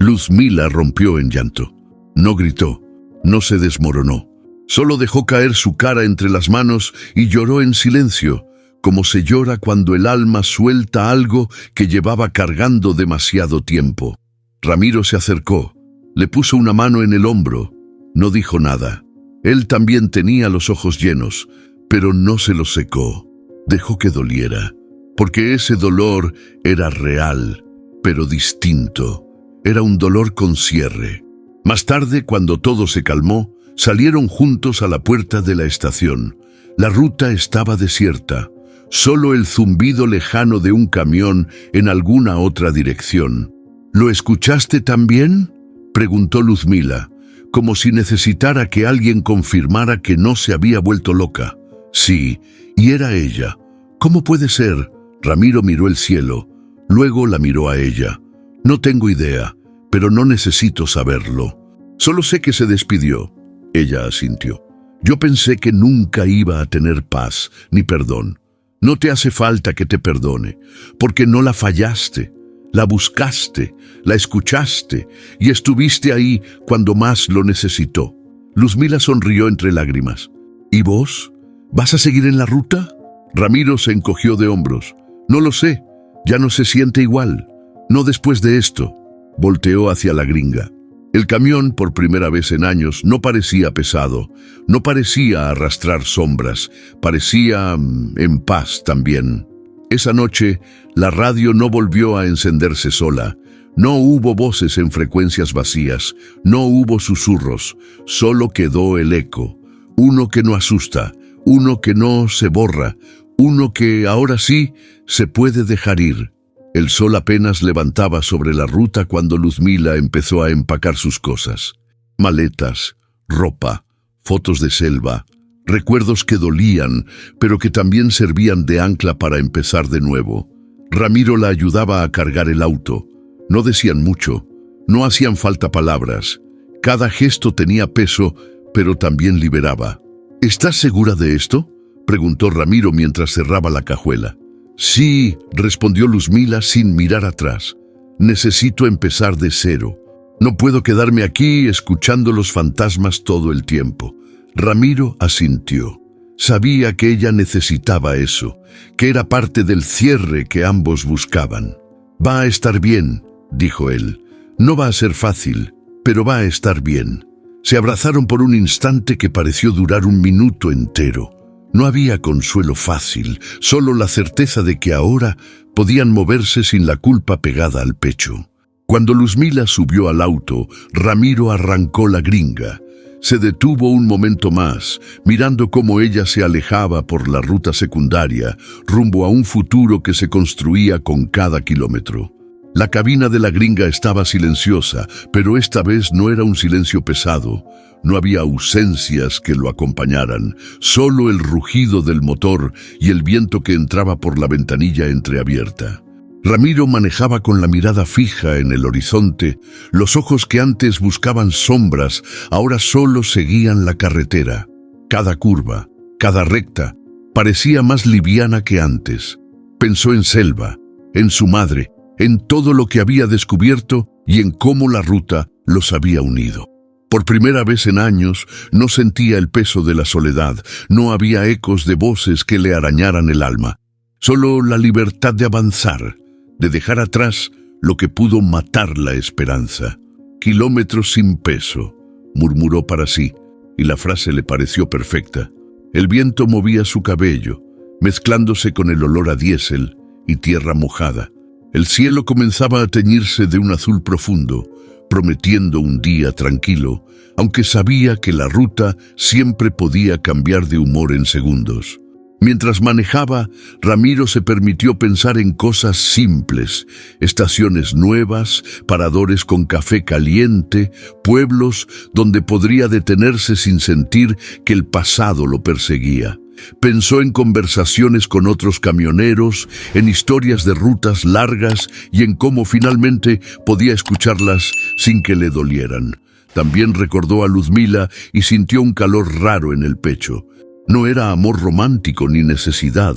Luzmila rompió en llanto. No gritó, no se desmoronó. Solo dejó caer su cara entre las manos y lloró en silencio, como se llora cuando el alma suelta algo que llevaba cargando demasiado tiempo. Ramiro se acercó, le puso una mano en el hombro. No dijo nada. Él también tenía los ojos llenos, pero no se los secó. Dejó que doliera, porque ese dolor era real, pero distinto. Era un dolor con cierre. Más tarde, cuando todo se calmó, salieron juntos a la puerta de la estación. La ruta estaba desierta, solo el zumbido lejano de un camión en alguna otra dirección. ¿Lo escuchaste también?, preguntó Luzmila, como si necesitara que alguien confirmara que no se había vuelto loca. Sí, y era ella. ¿Cómo puede ser? Ramiro miró el cielo, luego la miró a ella. No tengo idea, pero no necesito saberlo. Solo sé que se despidió. Ella asintió. Yo pensé que nunca iba a tener paz ni perdón. No te hace falta que te perdone, porque no la fallaste. La buscaste, la escuchaste y estuviste ahí cuando más lo necesitó. Luzmila sonrió entre lágrimas. ¿Y vos? ¿Vas a seguir en la ruta? Ramiro se encogió de hombros. No lo sé, ya no se siente igual. No después de esto. Volteó hacia la gringa. El camión, por primera vez en años, no parecía pesado, no parecía arrastrar sombras, parecía en paz también. Esa noche, la radio no volvió a encenderse sola. No hubo voces en frecuencias vacías, no hubo susurros, solo quedó el eco. Uno que no asusta, uno que no se borra, uno que ahora sí se puede dejar ir. El sol apenas levantaba sobre la ruta cuando Luzmila empezó a empacar sus cosas. Maletas, ropa, fotos de selva, recuerdos que dolían, pero que también servían de ancla para empezar de nuevo. Ramiro la ayudaba a cargar el auto. No decían mucho, no hacían falta palabras. Cada gesto tenía peso, pero también liberaba. ¿Estás segura de esto?, preguntó Ramiro mientras cerraba la cajuela. Sí, respondió Luzmila sin mirar atrás. Necesito empezar de cero. No puedo quedarme aquí escuchando los fantasmas todo el tiempo. Ramiro asintió. Sabía que ella necesitaba eso, que era parte del cierre que ambos buscaban. Va a estar bien, dijo él. No va a ser fácil, pero va a estar bien. Se abrazaron por un instante que pareció durar un minuto entero. No había consuelo fácil, solo la certeza de que ahora podían moverse sin la culpa pegada al pecho. Cuando Luzmila subió al auto, Ramiro arrancó la gringa. Se detuvo un momento más, mirando cómo ella se alejaba por la ruta secundaria, rumbo a un futuro que se construía con cada kilómetro. La cabina de la gringa estaba silenciosa, pero esta vez no era un silencio pesado. No había ausencias que lo acompañaran, solo el rugido del motor y el viento que entraba por la ventanilla entreabierta. Ramiro manejaba con la mirada fija en el horizonte. Los ojos que antes buscaban sombras, ahora solo seguían la carretera. Cada curva, cada recta, parecía más liviana que antes. Pensó en Selva, en su madre, en todo lo que había descubierto y en cómo la ruta los había unido. Por primera vez en años, no sentía el peso de la soledad, no había ecos de voces que le arañaran el alma. Solo la libertad de avanzar, de dejar atrás lo que pudo matar la esperanza. Kilómetros sin peso, murmuró para sí, y la frase le pareció perfecta. El viento movía su cabello, mezclándose con el olor a diésel y tierra mojada. El cielo comenzaba a teñirse de un azul profundo, prometiendo un día tranquilo, aunque sabía que la ruta siempre podía cambiar de humor en segundos. Mientras manejaba, Ramiro se permitió pensar en cosas simples, estaciones nuevas, paradores con café caliente, pueblos donde podría detenerse sin sentir que el pasado lo perseguía. Pensó en conversaciones con otros camioneros, en historias de rutas largas y en cómo finalmente podía escucharlas sin que le dolieran. También recordó a Luzmila y sintió un calor raro en el pecho. No era amor romántico ni necesidad.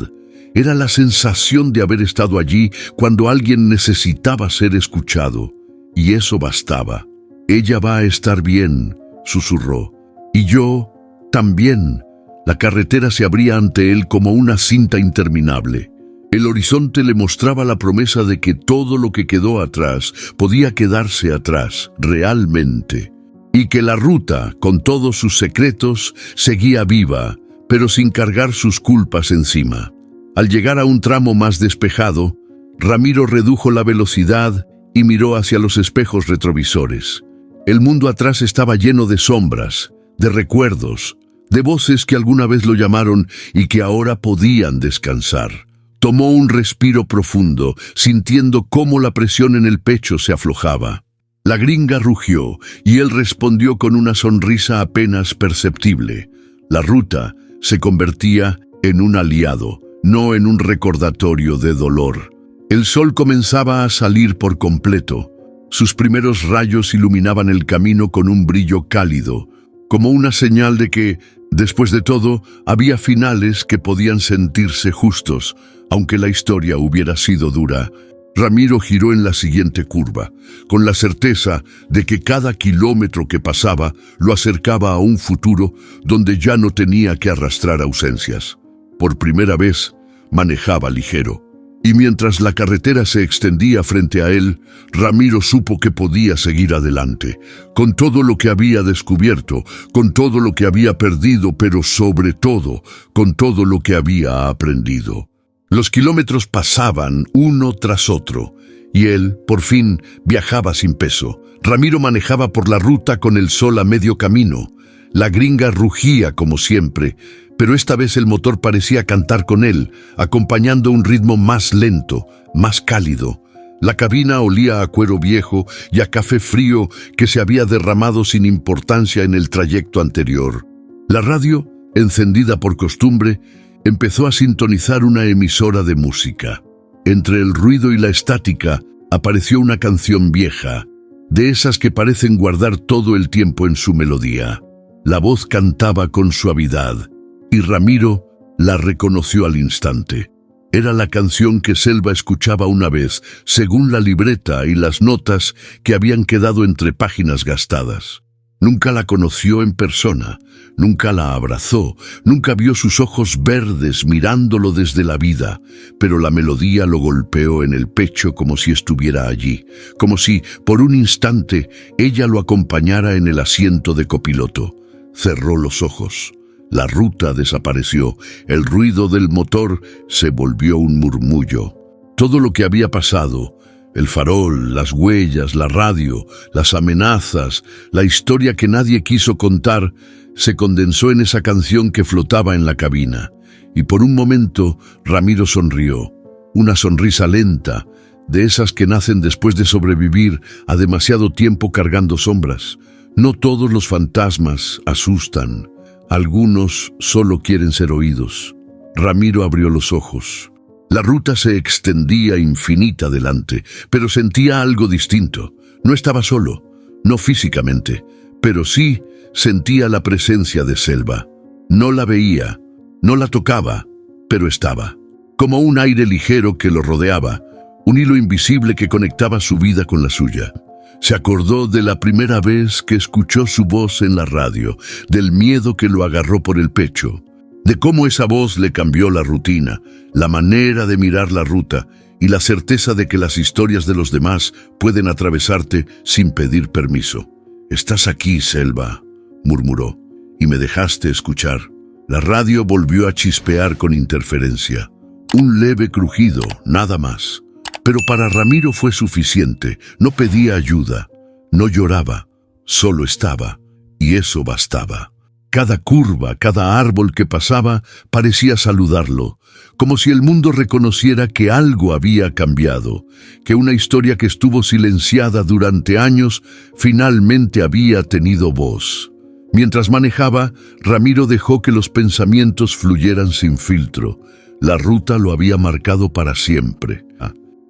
Era la sensación de haber estado allí cuando alguien necesitaba ser escuchado. Y eso bastaba. Ella va a estar bien, susurró. Y yo también. La carretera se abría ante él como una cinta interminable. El horizonte le mostraba la promesa de que todo lo que quedó atrás podía quedarse atrás, realmente. Y que la ruta, con todos sus secretos, seguía viva, pero sin cargar sus culpas encima. Al llegar a un tramo más despejado, Ramiro redujo la velocidad y miró hacia los espejos retrovisores. El mundo atrás estaba lleno de sombras, de recuerdos, de voces que alguna vez lo llamaron y que ahora podían descansar. Tomó un respiro profundo, sintiendo cómo la presión en el pecho se aflojaba. La gringa rugió y él respondió con una sonrisa apenas perceptible. La ruta se convertía en un aliado, no en un recordatorio de dolor. El sol comenzaba a salir por completo. Sus primeros rayos iluminaban el camino con un brillo cálido, como una señal de que Después de todo, había finales que podían sentirse justos, aunque la historia hubiera sido dura. Ramiro giró en la siguiente curva, con la certeza de que cada kilómetro que pasaba lo acercaba a un futuro donde ya no tenía que arrastrar ausencias. Por primera vez, manejaba ligero. Y mientras la carretera se extendía frente a él, Ramiro supo que podía seguir adelante, con todo lo que había descubierto, con todo lo que había perdido, pero sobre todo, con todo lo que había aprendido. Los kilómetros pasaban uno tras otro, y él, por fin, viajaba sin peso. Ramiro manejaba por la ruta con el sol a medio camino. La gringa rugía como siempre, pero esta vez el motor parecía cantar con él, acompañando un ritmo más lento, más cálido. La cabina olía a cuero viejo y a café frío que se había derramado sin importancia en el trayecto anterior. La radio, encendida por costumbre, empezó a sintonizar una emisora de música. Entre el ruido y la estática apareció una canción vieja, de esas que parecen guardar todo el tiempo en su melodía. La voz cantaba con suavidad, y Ramiro la reconoció al instante. Era la canción que Selva escuchaba una vez, según la libreta y las notas que habían quedado entre páginas gastadas. Nunca la conoció en persona, nunca la abrazó, nunca vio sus ojos verdes mirándolo desde la vida, pero la melodía lo golpeó en el pecho como si estuviera allí, como si, por un instante, ella lo acompañara en el asiento de copiloto. Cerró los ojos. La ruta desapareció, el ruido del motor se volvió un murmullo. Todo lo que había pasado, el farol, las huellas, la radio, las amenazas, la historia que nadie quiso contar, se condensó en esa canción que flotaba en la cabina. Y por un momento Ramiro sonrió, una sonrisa lenta, de esas que nacen después de sobrevivir a demasiado tiempo cargando sombras. No todos los fantasmas asustan. Algunos solo quieren ser oídos. Ramiro abrió los ojos. La ruta se extendía infinita delante, pero sentía algo distinto. No estaba solo, no físicamente, pero sí sentía la presencia de Selva. No la veía, no la tocaba, pero estaba. Como un aire ligero que lo rodeaba, un hilo invisible que conectaba su vida con la suya. Se acordó de la primera vez que escuchó su voz en la radio, del miedo que lo agarró por el pecho, de cómo esa voz le cambió la rutina, la manera de mirar la ruta y la certeza de que las historias de los demás pueden atravesarte sin pedir permiso. «Estás aquí, Selva», murmuró, «y me dejaste escuchar». La radio volvió a chispear con interferencia. Un leve crujido, nada más. Pero para Ramiro fue suficiente. No pedía ayuda, no lloraba, solo estaba, y eso bastaba. Cada curva, cada árbol que pasaba parecía saludarlo, como si el mundo reconociera que algo había cambiado, que una historia que estuvo silenciada durante años finalmente había tenido voz. Mientras manejaba, Ramiro dejó que los pensamientos fluyeran sin filtro. La ruta lo había marcado para siempre.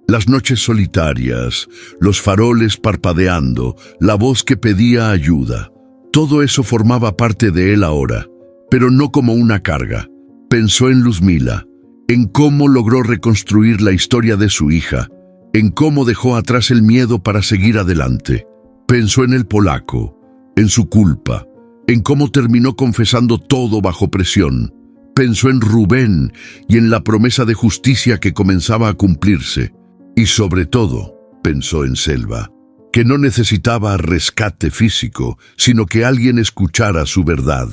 Las noches solitarias, los faroles parpadeando, la voz que pedía ayuda. Todo eso formaba parte de él ahora, pero no como una carga. Pensó en Luzmila, en cómo logró reconstruir la historia de su hija, en cómo dejó atrás el miedo para seguir adelante. Pensó en el polaco, en su culpa, en cómo terminó confesando todo bajo presión. Pensó en Rubén y en la promesa de justicia que comenzaba a cumplirse. Y sobre todo, pensó en Selva, que no necesitaba rescate físico, sino que alguien escuchara su verdad,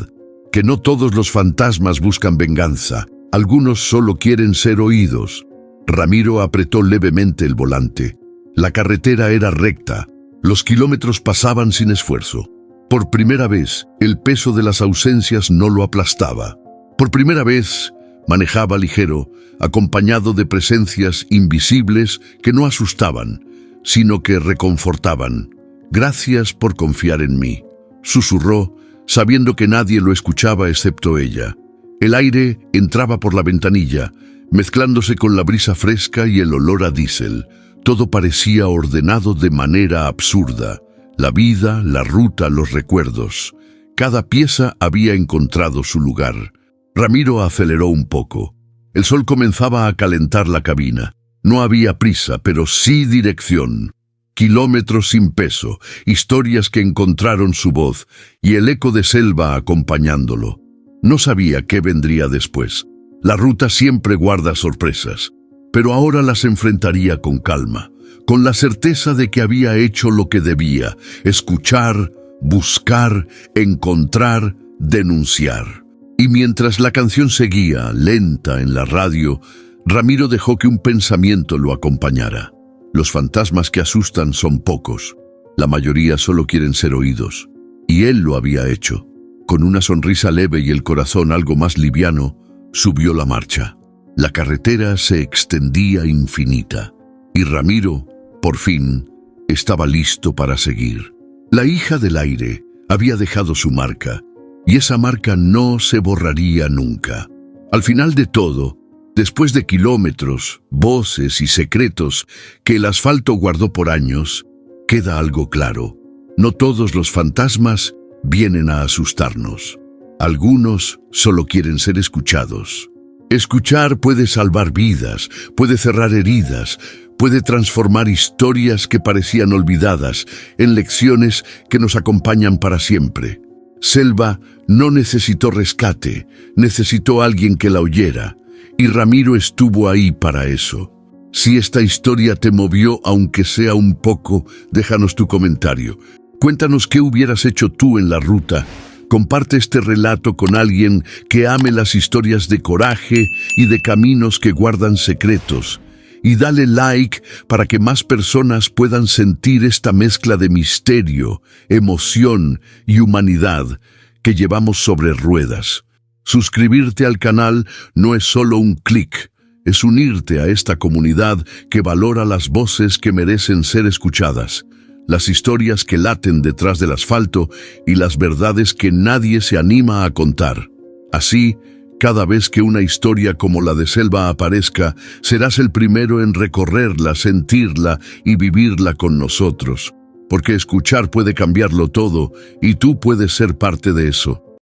que no todos los fantasmas buscan venganza, algunos solo quieren ser oídos. Ramiro apretó levemente el volante. La carretera era recta, los kilómetros pasaban sin esfuerzo. Por primera vez, el peso de las ausencias no lo aplastaba. Por primera vez, manejaba ligero, acompañado de presencias invisibles que no asustaban, sino que reconfortaban. «Gracias por confiar en mí», susurró, sabiendo que nadie lo escuchaba excepto ella. El aire entraba por la ventanilla, mezclándose con la brisa fresca y el olor a diésel. Todo parecía ordenado de manera absurda. La vida, la ruta, los recuerdos. Cada pieza había encontrado su lugar. Ramiro aceleró un poco. El sol comenzaba a calentar la cabina. No había prisa, pero sí dirección. Kilómetros sin peso, historias que encontraron su voz y el eco de selva acompañándolo. No sabía qué vendría después. La ruta siempre guarda sorpresas, pero ahora las enfrentaría con calma, con la certeza de que había hecho lo que debía: escuchar, buscar, encontrar, denunciar. Y mientras la canción seguía, lenta, en la radio, Ramiro dejó que un pensamiento lo acompañara. Los fantasmas que asustan son pocos. La mayoría solo quieren ser oídos. Y él lo había hecho. Con una sonrisa leve y el corazón algo más liviano, subió la marcha. La carretera se extendía infinita. Y Ramiro, por fin, estaba listo para seguir. La hija del aire había dejado su marca, y esa marca no se borraría nunca. Al final de todo, después de kilómetros, voces y secretos que el asfalto guardó por años, queda algo claro: no todos los fantasmas vienen a asustarnos. Algunos solo quieren ser escuchados. Escuchar puede salvar vidas, puede cerrar heridas, puede transformar historias que parecían olvidadas en lecciones que nos acompañan para siempre. Selva no necesitó rescate, necesitó alguien que la oyera, y Ramiro estuvo ahí para eso. Si esta historia te movió, aunque sea un poco, déjanos tu comentario. Cuéntanos qué hubieras hecho tú en la ruta. Comparte este relato con alguien que ame las historias de coraje y de caminos que guardan secretos. Y dale like para que más personas puedan sentir esta mezcla de misterio, emoción y humanidad que llevamos sobre ruedas. Suscribirte al canal no es solo un clic, es unirte a esta comunidad que valora las voces que merecen ser escuchadas, las historias que laten detrás del asfalto y las verdades que nadie se anima a contar. Así, cada vez que una historia como la de Selva aparezca, serás el primero en recorrerla, sentirla y vivirla con nosotros. Porque escuchar puede cambiarlo todo y tú puedes ser parte de eso.